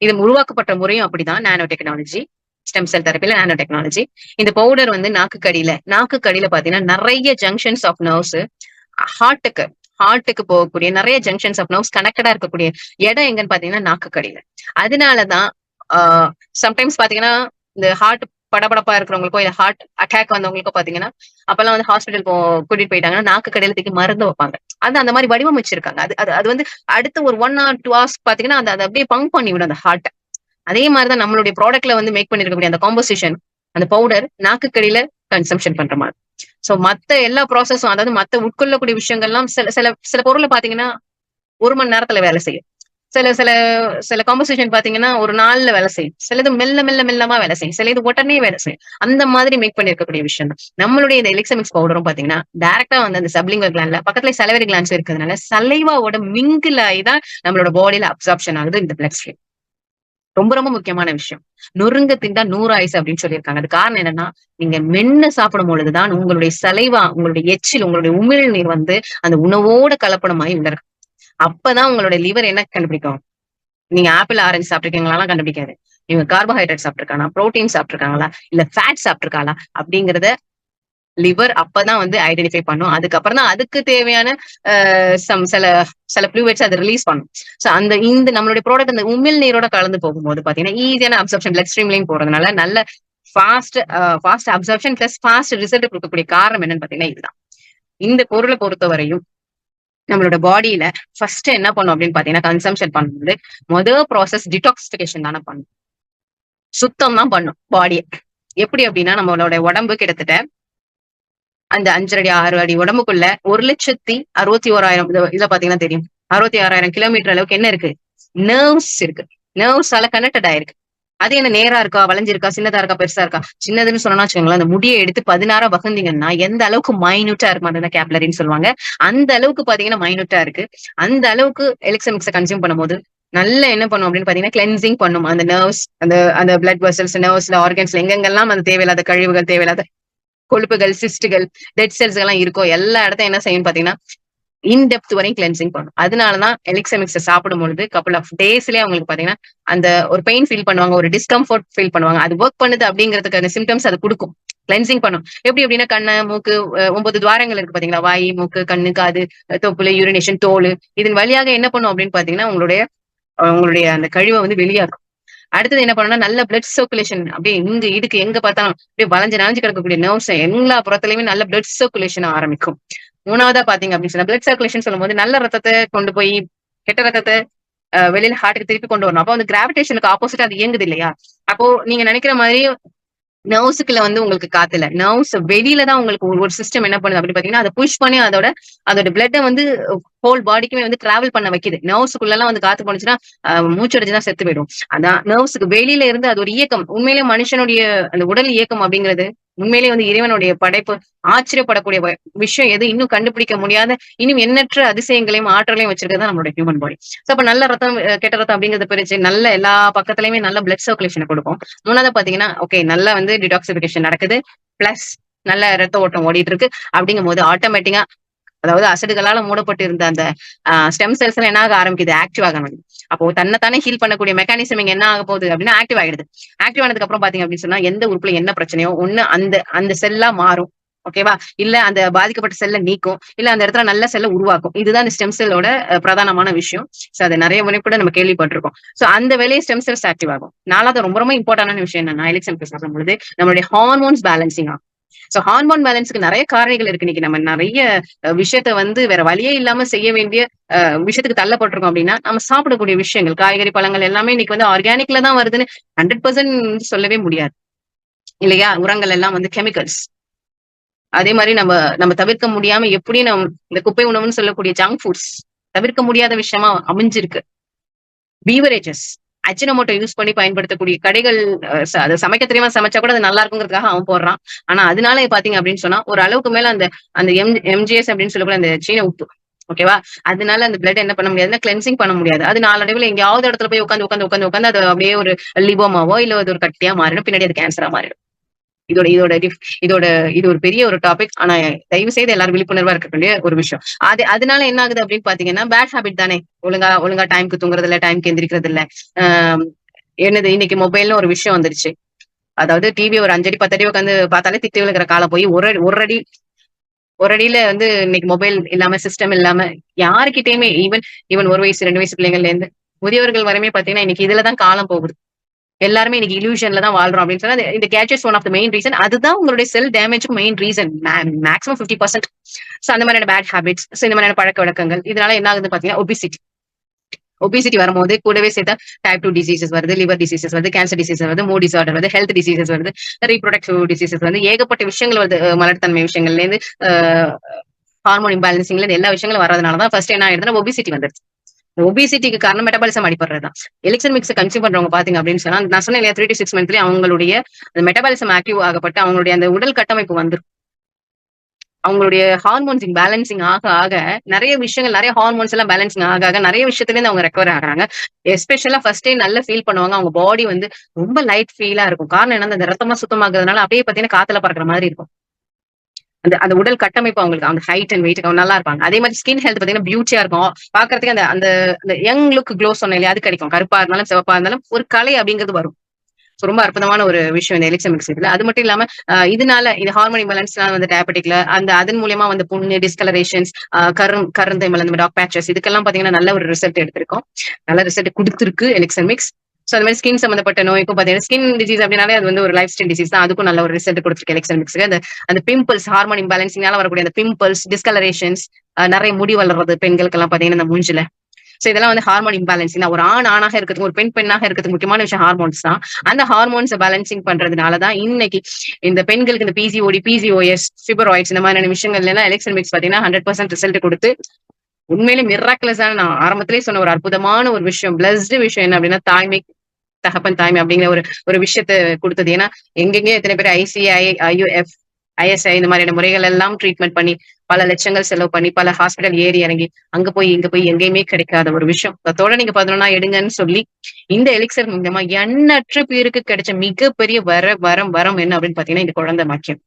இது உருவாக்கப்பட்ட முறையும் அப்படிதான், நானோ டெக்னாலஜி, ஸ்டெம் செல் தெரப்பில நானோ டெக்னாலஜி. இந்த பவுடர் வந்து நாக்கு கடியில பாத்தீங்கன்னா நிறைய ஜங்ஷன்ஸ் ஆஃப் நர்வ்ஸ், ஹார்ட்டுக்கு போகக்கூடிய நிறைய ஜங்ஷன்ஸ் ஆஃப் நர்வ்ஸ் கனெக்டடா இருக்கக்கூடிய இடம் எங்கன்னு பாத்தீங்கன்னா நாக்கு கடியில. அதனாலதான் சம்டைம்ஸ் பாத்தீங்கன்னா இந்த ஹார்ட் படபடப்பா இருக்கிறவங்களுக்கோ இல்ல ஹார்ட் அட்டாக் வந்தவங்களுக்கோ பாத்தீங்கன்னா அப்பெல்லாம் வந்து ஹாஸ்பிட்டல் கூட்டிட்டு போயிட்டாங்கன்னா நாக்கு கடையில தூக்கி மருந்து வைப்பாங்க. அது அந்த மாதிரி வடிவமைச்சிருக்காங்க. அது வந்து அடுத்த ஒரு 1 or 2 hours பாத்தீங்கன்னா அதை அப்படியே பம்ப் பண்ணி விடும் அந்த ஹார்ட். அதே மாதிரிதான் நம்மளுடைய ப்ராடக்ட்ல வந்து மேக் பண்ணிருக்கக்கூடிய அந்த காம்போசிஷன், அந்த பவுடர் நாக்கு கடியில கன்சம்ஷன் பண்ற மாதிரி. சோ மத்த எல்லா ப்ராசஸும், அதாவது மத்த உட்கொள்ளக்கூடிய விஷயங்கள்லாம் சில சில சில பொருளை பாத்தீங்கன்னா 1 மணி நேரத்துல வேலை செய்யும். சில சில சில காம்போசிஷன் பாத்தீங்கன்னா ஒரு நாள்ல வேலை செய்யும், சிலது மெல்லமா வேலை செய்யும், சில இது உடனே வேலை செய்யும். அந்த மாதிரி மேக் பண்ணிருக்கக்கூடிய விஷயம் தான் நம்மளுடைய இந்த எலிக்சர் மிக்ஸ் பவுடரும். பாத்தீங்கன்னா டைரக்டா வந்து அந்த சப்லிங்குவல் கிளாண்ட்ல பக்கத்துல சலைவரி கிளாண்ட்ஸ் இருக்கிறதுனால சலைவாவோட மிங்கிள் ஆகிதான் நம்மளோட பாடியில அப்சார்ப்ஷன் ஆகுது இந்த பிளட் ஸ்ட்ரீம். ரொம்ப ரொம்ப முக்கியமான விஷயம். நொறுங்க திண்டா 100 ஆயுசு அப்படின்னு சொல்லியிருக்காங்க. அது காரணம் என்னன்னா நீங்க மென்னு சாப்பிடும் பொழுதுதான் உங்களுடைய சலைவா, உங்களுடைய எச்சில், உங்களுடைய உமிழ்நீர் வந்து அந்த உணவோட கலப்படமாயி உள்ள இருக்கு. அப்பதான் உங்களுடைய லிவர் என்ன கண்டுபிடிக்கும், நீங்க ஆப்பிள், ஆரஞ்சு சாப்பிட்டுருக்கீங்களா கண்டுபிடிக்காது. இவங்க கார்போஹைட்ரேட் சாப்பிட்டுருக்காங்க, புரோட்டீன் சாப்பிட்டுருக்காங்களா இல்ல ஃபேட் சாப்பிட்டுருக்காங்களா அப்படிங்கறத லிவர் அப்பதான் வந்து ஐடென்டிஃபை பண்ணும். அதுக்கப்புறம் தான் அதுக்கு தேவையான சில சில ஃப்ளூயிட்ஸ் அதை ரிலீஸ் பண்ணும். சோ இந்த நம்மளுடைய ப்ராடக்ட் அந்த உமிழ் நீரோட கலந்து போகும்போது பாத்தீங்கன்னா ஈஸியான அப்சர்ப்ஷன் பிளட் ஸ்ட்ரீம்லயும் போறதுனால நல்ல fast absorption plus fast result கொடுக்கக்கூடிய காரணம் என்னன்னு பாத்தீங்கன்னா இதுதான். இந்த பொருளை பொறுத்தவரையும் நம்மளோட பாடியில ஃபர்ஸ்ட் என்ன பண்ணும் அப்படின்னு பாத்தீங்கன்னா, கன்சம்ஷன் பண்ணும்போது முதல் ப்ராசஸ் டிடாக்சிபிகேஷன் தானே பண்ணும். சுத்தம் தான் பண்ணும் பாடியை. எப்படி அப்படின்னா, நம்மளோட உடம்பு கிட்டத்தட்ட அந்த 5 அடி 6 அடி உடம்புக்குள்ள 1,61,000 இதுல பாத்தீங்கன்னா தெரியும், 66,000 கிலோமீட்டர் அளவுக்கு என்ன இருக்கு, நர்வ்ஸ் இருக்கு. நர்வ்ஸால கனெக்டட் ஆயிருக்கு. அது என்ன நேரா இருக்கா, வளைஞ்சிருக்கா, சின்னதா இருக்கா, பெருசா இருக்கா? சின்னதுன்னு சொன்னா வச்சுக்கோங்களேன், அந்த முடியை எடுத்து 16 வகுந்தீங்கன்னா எந்த அளவுக்கு மைனூட்டா இருக்கும், அதுதான் கேப்லரின்னு சொல்லுவாங்க. அந்த அளவுக்கு பாத்தீங்கன்னா மைனூட்டா இருக்கு. அந்த அளவுக்கு எலிக்சர் மிக்ஸை கன்சியூம் பண்ணும்போது நல்லா என்ன பண்ணும் அப்படின்னு பாத்தீங்கன்னா, கிளென்சிங் பண்ணும். அந்த நர்வ்ஸ், அந்த அந்த பிளட் வெசல்ஸ், நர்வ்ஸ்ல, ஆர்கன்ஸ்ல எங்கெங்கெல்லாம் அந்த தேவையில்லாத கழிவுகள், தேவையில்லாத கொழுப்புகள், சிஸ்டுகள், டெட் செல்ஸ் எல்லாம் இருக்கோ எல்லா இடத்தையும் என்ன செய்யும் பாத்தீங்கன்னா, இன்டெப்த் வரையும் கிளென்சிங் பண்ணும். அதனாலதான் எலிக்சர் மிக்ஸை சாப்பிடும் பொழுது கப்புள் ஆஃப் டேஸ்லயே அவங்களுக்கு பாத்தீங்கன்னா அந்த ஒரு பெயின் ஃபீல் பண்ணுவாங்க, ஒரு டிஸ்கம்ஃபர்ட் ஃபீல் பண்ணுவாங்க. அது ஒர்க் பண்ணுது அப்படிங்கிறதுக்கான சிம்டம்ஸ் அது கொடுக்கும். கிளென்சிங் பண்ணும். எப்படி அப்படின்னா, கண்ணு, மூக்கு, 9 துவாரங்கள் இருக்கு பாத்தீங்களா, வாய், மூக்கு, கண்ணு, காது, தொப்புளு, யூரினேஷன், தோல், இதன் வழியாக என்ன பண்ணும் அப்படின்னு பாத்தீங்கன்னா, உங்களுடைய உங்களுடைய அந்த கழிவை வந்து வெளியாக்கும். அடுத்தது என்ன பண்ணணும்னா, நல்ல பிளட் சர்க்குலேஷன், அப்படியே இங்க இடுக்கு எங்க பார்த்தாலும் அப்படியே வளைஞ்சு நனைஞ்சு கிடக்கக்கூடிய நர்வ்ஸ் எல்லா புறத்துலயுமே நல்ல பிளட் சர்க்குலேஷன் ஆரம்பிக்கும். மூணாவதா பாத்தீங்க அப்படின்னு சொன்னா, பிளட் சர்க்குலேஷன் சொல்லும்போது நல்ல ரத்தத்தை கொண்டு போய் கெட்ட ரத்தத்தை வெளியில ஹார்ட்டுக்கு திருப்பி கொண்டு வரணும். அப்போ அந்த கிராவிடேஷனுக்கு ஆப்போசிட் அது இயங்குது இல்லையா? அப்போ நீங்க நினைக்கிற மாதிரி நர்வ்ஸுக்குள்ள வந்து உங்களுக்கு காத்து இல்ல. நர்வ்ஸ் வெளியில தான் உங்களுக்கு ஒரு சிஸ்டம் என்ன பண்ணுது அப்படின்னு பாத்தீங்கன்னா, அதை புஷ் பண்ணி அதோட அதோட பிளட்டை வந்து ஹோல் பாடிக்குமே வந்து டிராவல் பண்ண வைக்குது. நர்வ்ஸுக்குள்ள எல்லாம் வந்து காத்து போனுச்சுன்னா மூச்சடைச்சுதான் செத்து போயிடும். அதான் நர்வ்ஸுக்கு வெளியில இருந்து அது ஒரு இயக்கம். உண்மையிலேயே மனுஷனுடைய அந்த உடல் இயக்கம் அப்படிங்கிறது உண்மையிலேயே வந்து இறைவனுடைய படைப்பு. ஆச்சரியப்படக்கூடிய விஷயம் எது, இன்னும் கண்டுபிடிக்க முடியாத, இன்னும் எண்ணற்ற அதிசயங்களையும் ஆற்றலையும் வச்சிருக்கிறது நம்மளோட ஹியூமன் பாடி. சோ அப்ப நல்ல ரத்தம், கெட்ட ரத்தம் அப்படிங்கறத பிரிச்சு நல்ல எல்லா பக்கத்துலயுமே நல்ல பிளட் சர்க்குலேஷன் கொடுக்கும். மூணாவது பாத்தீங்கன்னா, ஓகே நல்லா வந்து டிடாக்சிபிகேஷன் நடக்குது, பிளஸ் நல்ல ரத்த ஓட்டம் ஓடிட்டு இருக்கு. அப்படிங்கும் போது ஆட்டோமேட்டிக்கா, அதாவது அசடுகளால மூடப்பட்டு இருந்த அந்த ஸ்டெம் செல்ஸ் எல்லாம் என்ன ஆக ஆரம்பிக்குது, ஆக்டிவ் ஆக ஆரம்பிக்குது. அப்போ தன்னைத்தானே ஹீல் பண்ணக்கூடிய மெக்கானிசம் இங்க என்ன ஆக போகுது அப்படின்னா ஆக்டிவ் ஆயிடுது. ஆக்டிவ் ஆனதுக்கு அப்புறம் பாத்தீங்க அப்படின்னு சொன்னா, எந்த உறுப்புல என்ன பிரச்சனையோ ஒண்ணு அந்த அந்த செல்லா மாறும். ஓகேவா? இல்ல அந்த பாதிக்கப்பட்ட செல்ல நீக்கும், இல்ல அந்த இடத்துல நல்ல செல்ல உருவாக்கும். இதுதான் இந்த ஸ்டெம் செல்லோட பிரதானமான விஷயம். சோ அது நிறைய முறை கூட நம்ம கேள்விப்பட்டிருக்கோம். சோ அந்த வேலையை ஸ்டெம் செல்ஸ் ஆக்டிவ் ஆகும். நாலாவது ரொம்ப ரொம்ப இம்பார்ட்டன்டான விஷயம் என்னன்னா, எலிக்சர் மிக்ஸ் சாப்பிடும் பொழுது நம்மளுடைய ஹார்மோன்ஸ் பேலன்சிங் ஆகும். சோ ஹார்மோன் பேலன்ஸ்க்கு நிறைய காரணிகள் இருக்கு. இன்னைக்கு நம்ம நிறைய விஷயத்த வந்து வேற வழியே இல்லாம செய்ய வேண்டிய விஷயத்துக்கு தள்ளப்பட்டிருக்கோம் அப்படின்னா, நம்ம சாப்பிடக்கூடிய விஷயங்கள், காய்கறி, பழங்கள் எல்லாமே இன்னைக்கு வந்து ஆர்கானிக்ல தான் வருதுன்னு 100% சொல்லவே முடியாது இல்லையா? உரங்கள் எல்லாம் வந்து கெமிக்கல்ஸ். அதே மாதிரி நம்ம நம்ம தவிர்க்க முடியாம எப்படியும் இந்த குப்பை உணவுன்னு சொல்லக்கூடிய ஜங்க் ஃபுட்ஸ் தவிர்க்க முடியாத விஷயமா அமைஞ்சிருக்கு. பீவரேஜஸ், அஜினமோட்டோ யூஸ் பண்ணி பயன்படுத்தக்கூடிய கடைகள், அதை சமைக்க தெரியாம சமைச்சா கூட அது நல்லா இருக்குங்கிறதுக்காக அவன் போடுறான். ஆனா அதனால பாத்தீங்க அப்படின்னு சொன்னா ஒரு அளவுக்கு மேல அந்த அந்த எம்ஜிஎஸ் அப்படின்னு சொல்லக்கூடிய அந்த சீன உப்பு, ஓகேவா, அதனால அந்த பிளட் என்ன பண்ண முடியாதுன்னா கிளென்சிங் பண்ண முடியாது. அது நாளடைவில் எங்கேயாவது இடத்துல போய் உட்காந்து உட்காந்து உட்காந்து உட்காந்து அது அப்படியே ஒரு லிபோமாவோ இல்ல அது ஒரு கட்டியா மாறிடும், பின்னாடி அது கேன்சரா மாறிடும். இதோட இதோட இதோட இது ஒரு பெரிய ஒரு டாபிக். ஆனா தயவு செய்து எல்லாரும் விழிப்புணர்வா இருக்கக்கூடிய ஒரு விஷயம். அதனால என்ன ஆகுது அப்படின்னு பாத்தீங்கன்னா, பேட் ஹாபிட் தானே. ஒழுங்கா டைம்க்கு தூங்குறது இல்ல, டைம்க்கு எந்திரிக்கிறது இல்ல. என்னது இன்னைக்கு மொபைல்னு ஒரு விஷயம் வந்துருச்சு. அதாவது டிவி ஒரு 5 அடி 10 அடி உட்காந்து பார்த்தாலே திட்டு விழுகிற காலம் போய் ஒரு அடியில வந்து இன்னைக்கு மொபைல் இல்லாம, சிஸ்டம் இல்லாம யாருக்கிட்டயுமே ஈவன் 1 வயசு 2 வயசு பிள்ளைங்கள்ல இருந்து முதியவர்கள் வரையுமே பாத்தீங்கன்னா இன்னைக்கு இதுலதான் காலம் போகுது. எல்லாருமே இன்னைக்கு இல்யூஷன்ல தான் வாழ்றோம் அப்படின்னு சொன்னா இந்த gadgets one of the main reason. அதுதான் உங்களுடைய செல் டேமேஜ்க்கு மெயின் ரீசன், மேக்ஸிமம் 50%. சோ அந்த மாதிரியான பேட் ஹேபிட்ஸ், இந்த மாதிரியான பழக்க வழக்கங்கள், இதனால என்ன ஆகுதுன்னு பாத்தீங்கன்னா ஒபிசிட்டி வரும்போது கூடவே சேர்த்தா டைப் 2 டிசீசஸ் வருது, லிவர் டிசீசஸ் வருது, கேன்சர் டிசீசஸ் வருது, மூட் டிசார்டர் வருது, ஹெல்த் டிசீசஸ் வருது, ரீப்ரொடக்டிவ் டிசீசஸ் வந்து ஏகப்பட்ட விஷயங்கள் வருது. மலர்த்தன்மை விஷயங்கள்ல இருந்து ஹார்மோன் இம்பேலன்சிங்ல இருந்து எல்லா விஷயங்களும் வர்றதுனாலதான் ஃபர்ஸ்ட் என்ன ஆயிடுதுன்னா ஒபிசிட்டி வந்துருச்சு. ஒபிசிட்டிக்கு காரணம் மெட்டபாலிசம் அடிப்படுறதுதான். எலிக்சர் மிக்ஸ் கன்சியூம் பண்றவங்க பாத்தீங்க அப்படின்னு சொன்னா, நான் சொன்னேன் 3 to 6 மந்த்லயே அவங்களுடைய மெட்டபாலிசம் ஆக்டிவ் ஆகப்பட்டு அவங்களுடைய அந்த உடல் கட்டமைப்பு வந்துரும். அவங்களுடைய ஹார்மோன்ஸ் பேலன்சிங் ஆக ஆக நிறைய விஷயங்கள், நிறைய ஹார்மோன்ஸ் எல்லாம் பேலன்சிங் ஆக ஆக நிறைய விஷயத்துல இருந்து அவங்க ரெக்கவர் ஆகுறாங்க. எஸ்பெஷலா ஃபர்ஸ்ட் டே நல்ல ஃபீல் பண்ணுவாங்க. அவங்க பாடி வந்து ரொம்ப லைட் ஃபீலா இருக்கும். காரணம் என்ன, அந்த ரத்தமா சுத்தமாக்குறதுனால அப்படியே பாத்தீங்கன்னா காத்துல பறக்கிற மாதிரி இருக்கும். அந்த அந்த உடல் கட்டமைப்பு அவங்களுக்கு, அந்த ஹைட் அண்ட் வெயிட் நல்லா இருப்பாங்க. அதே மாதிரி ஸ்கின் ஹெல்த் பாத்தீங்கன்னா பியூட்டியா இருக்கும். பாக்குறதுக்கு அந்த அந்த யங் லுக் க்ளோ சொன்ன இல்லையா, அது கிடைக்கும். கருப்பா இருந்தாலும் சிவப்பா இருந்தாலும் ஒரு கலை அப்படிங்கிறது வரும். ரொம்ப அற்புதமான ஒரு விஷயம் இந்த எலிக்சர் மிக்ஸ் இதுல. அது மட்டும் இல்லாம இதனால இது ஹார்மோன் இம்பேலன்ஸ்னால வந்து டயபெட்டிக்ல அதன் மூலியமா வந்து புண்ணு, டிஸ்கலரேஷன்ஸ், கருந்தைமல், அந்த டாக் பேச்சஸ், இதுக்கெல்லாம் பாத்தீங்கன்னா நல்ல ஒரு ரிசல்ட் எடுத்திருக்கோம். நல்ல ரிசல்ட் கொடுத்திருக்கு எலிக்சர் மிக்ஸ். சோ அது மாதிரி ஸ்கின் சம்பந்தப்பட்ட நோய்க்கும் பாத்தீங்கன்னா ஸ்கின் டிசீஸ் அப்படின்னாலே அது வந்து ஒரு லைஃப் ஸ்டைல் டிசீஸ் தான். அதுக்கும் நல்ல ஒரு ரிசல்ட் கொடுத்துருக்கு எலெக்சன் மிக்ஸ்க்கு. அந்த பிம்பிள்ஸ் ஹார்மோன் இம்பேலன்சிங்னால வரக்கூடிய அந்த பிம்பிள்ஸ், டிஸ்கலரேஷன்ஸ், நிறைய முடி வளர்றது பெண்களுக்கு எல்லாம் பாத்தீங்கன்னா இந்த மூஞ்சில. சோ இதெல்லாம் வந்து ஹார்மோன் இம்பேலன்சிங். ஒரு ஆணாக இருக்கிறதுக்கு ஒரு பெண்ணாக இருக்கிறதுக்கு முக்கியமான விஷயம் ஹார்மோன்ஸ் தான். அந்த ஹார்மோன்ஸ் பேலன்சிங் பண்றதுனாலதான் இன்னைக்கு இந்த பெண்களுக்கு இந்த பிசிஓடி, பிசிஓஎஸ், ஃபிபராய்ட்ஸ் இந்த மாதிரியான விஷயங்கள்ல எல்லாம் எலெக்சன் மிக்ஸ் பாத்தீங்கன்னா 100% ரிசல்ட் கொடுத்து உண்மையிலே மிராக்குலஸான, நான் ஆரம்பத்திலேயே சொன்ன ஒரு அற்புதமான ஒரு விஷயம், பிளஸ்டு விஷயம் என்ன அப்படின்னா தாய்மை, தகப்பன் தாய்மை அப்படிங்கிற ஒரு விஷயத்த கொடுத்தது. ஏன்னா எங்கெங்க எத்தனை பேர் ஐசிஐ, ஐயுஎஃப், ஐஎஸ்ஐ இந்த மாதிரியான முறைகள் எல்லாம் ட்ரீட்மெண்ட் பண்ணி பல லட்சங்கள் செலவு பண்ணி பல ஹாஸ்பிட்டல் ஏறி இறங்கி அங்க போய் இங்க போய் எங்கேயுமே கிடைக்காத ஒரு விஷயம். அதோட நீங்க 11 எடுங்கன்னு சொல்லி இந்த எலிக்சர் மூலமா எண்ணற்ற பேருக்கு கிடைச்ச மிகப்பெரிய வரம் என்ன அப்படின்னு பாத்தீங்கன்னா இந்த குழந்தை பாக்கியம்.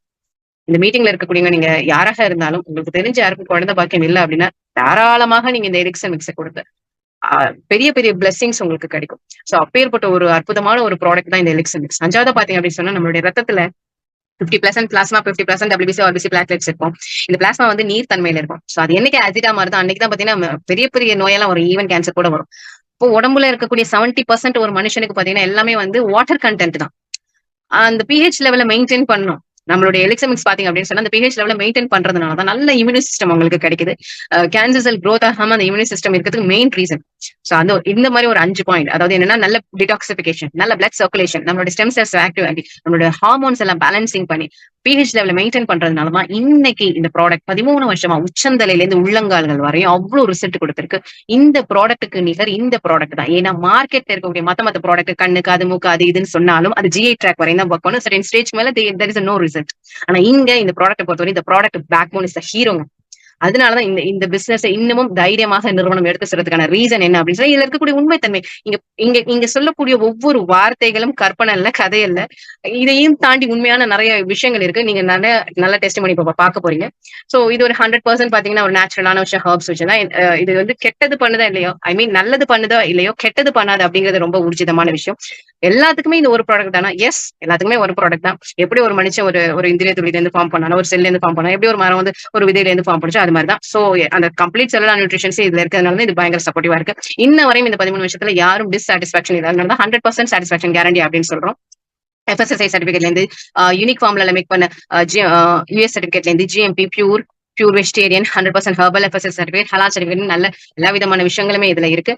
இந்த மீட்டிங்ல இருக்கக்கூடியவங்க நீங்க யாராக இருந்தாலும் உங்களுக்கு தெரிஞ்ச யாருக்கும் குழந்தை பாக்கியம் இல்லை அப்படின்னா தாராளமாக நீங்க இந்த எலிக்சர் மிக்ஸை கொடுங்க. பெரிய பெரிய பிளெஸிங்ஸ் உங்களுக்கு கிடைக்கும். சோ அப்பேற்பட்ட ஒரு அற்புதமான ஒரு ப்ராடக்ட் தான் இந்த எலிக்சர் மிக்ஸ். 5வது பாத்தீங்க அப்படின்னு சொன்னா நம்மளுடைய ரத்தத்துல 50% பிளாஸ்மா, 50% WBC, RBC பிளாட்லெட்ஸ் இருக்கும். இந்த பிளாஸ்மா வந்து நீர் தன்மையில இருக்கும். சோ அது என்னைக்கு ஆசிடா மாறுதோ அன்னைக்கு தான் பாத்தீங்கன்னா பெரிய பெரிய நோயெல்லாம் வரும். ஈவன் கேன்சர் கூட வரும். இப்போ உடம்புல இருக்கக்கூடிய 70% ஒரு மனுஷனுக்கு பாத்தீங்கன்னா எல்லாமே வந்து வாட்டர் கண்டென்ட் தான். அந்த பிஹெச் லெவல மெயின்டைன் பண்ணும். நம்மளுடைய எலிக்சர் மிக்ஸ் பாத்தீங்க அப்படின்னு சொன்னா அந்த பிஹெச் லெவல மெயின்டைன் பண்றதுனாலதான் நல்ல இம்யூனி சிஸ்டம் உங்களுக்கு கிடைக்குது. கேன்சர் செல் க்ரோத் ஆகாம அந்த இம்யூனி சிஸ்டம் இருக்கிறதுக்கு மெயின் ரீசன். சோ அந்த இந்த மாதிரி ஒரு 5 பாயிண்ட், அதாவது என்னன்னா நல்ல டிடாக்சிபிகேஷன், நல்ல பிளட் சர்க்குலேஷன், நம்மளுடைய ஸ்டெம் செல்ஸ் ஆக்டிவ் ஆகி நம்மளுடைய ஹார்மோன்ஸ் எல்லாம் பேலன்சிங் பண்ணி பிஹெச் லெவல மெயின்டைன் பண்றதுனாலதான் இன்னைக்கு இந்த ப்ராடக்ட் 13 வருஷமா உச்சந்தலையில இருந்து உள்ளங்கால்கள் வரையும் அவ்வளவு ரிசல்ட் கொடுத்திருக்கு. இந்த ப்ராடக்ட்டுக்கு நிகர் இந்த ப்ராடக்ட் தான். ஏன்னா மார்க்கெட்ல இருக்கக்கூடிய மத்த ப்ராடக்ட் கண்ணுக்கு அது மூக்கு அது இதுன்னு சொன்னாலும் அது ஜிஐ ட்ராக் வரையும் தான் ஒர்க் பண்ணும். சர்டன் ஸ்டேஜ் மேல there is no result. ஆனா இங்க இந்த ப்ராடக்ட் பொறுத்தவரை இந்த ப்ராடக்ட் பேக்போன் இஸ் த ஹீரோங்க. அதனாலதான் இந்த பிசினஸ் இன்னமும் தைரியமாக நிறுவனம் எடுத்து சொல்றதுக்கான ரீசன் என்ன அப்படின்னு சொல்லி இதுல இருக்கக்கூடிய உண்மைத்தன்மை. இங்க சொல்லக்கூடிய ஒவ்வொரு வார்த்தைகளும் கற்பனை இல்ல, கதை இல்ல. இதையும் தாண்டி உண்மையான நிறைய விஷயங்கள் இருக்கு. நீங்க நல்ல டெஸ்ட் பண்ணி பார்க்க போறீங்க. சோ இது ஒரு 100% பாத்தீங்கன்னா ஒரு நேச்சுரலான விஷயம், ஹர்ப்ஸ் வச்சுதான். இது வந்து கெட்டது பண்ணுதா இல்லையோ, ஐ மீன் நல்லது பண்ணுதா இல்லையோ, கெட்டது பண்ணாது அப்படிங்கிறது ரொம்ப ஊர்ஜிதமான விஷயம். எல்லாத்துக்குமே இந்த ஒரு ப்ராடக்ட் தானா? எஸ், எல்லாத்துக்குமே ஒரு ப்ராடக்ட் தான். எப்படி ஒரு மனுஷன் ஒரு இந்திரிய துளியில இருந்து ஃபார்ம் பண்ணாலும், ஒரு செல்ல இருந்து ஃபார்ம் பண்ணா, எப்படி ஒரு மரம் வந்து ஒரு விதையில இருந்து ஃபார்ம் பண்ணுச்சோ அது மாதிரி தான். சோ அந்த கம்ப்ளீட் செல்லுலார் நியூட்ரிஷன்ஸ் இதுல இருக்கிறதுனால இது பயங்கர சப்போர்ட்டிவா இருக்கு. இன்ன வரையும் இந்த 13 வருஷத்துல யாரும் டிஸ்சாட்டிஸ்பாக்சன் இல்லாதனால 100% சாட்டிஸ்பாக்சன் கேரண்டி அப்படின்னு சொல்றோம். FSSAI சர்டிபிகேட்ல இருந்து யூனிக் ஃபார்ம்ல மேக் பண்ண US சர்டிபிகேட்ல இருந்து GMP pure vegetarian 100% herbal FSSAI certificate, ஹலால் சர்டிபிகேட், நல்ல எல்லா விதமான விஷயங்களுமே இதுல இருக்கு.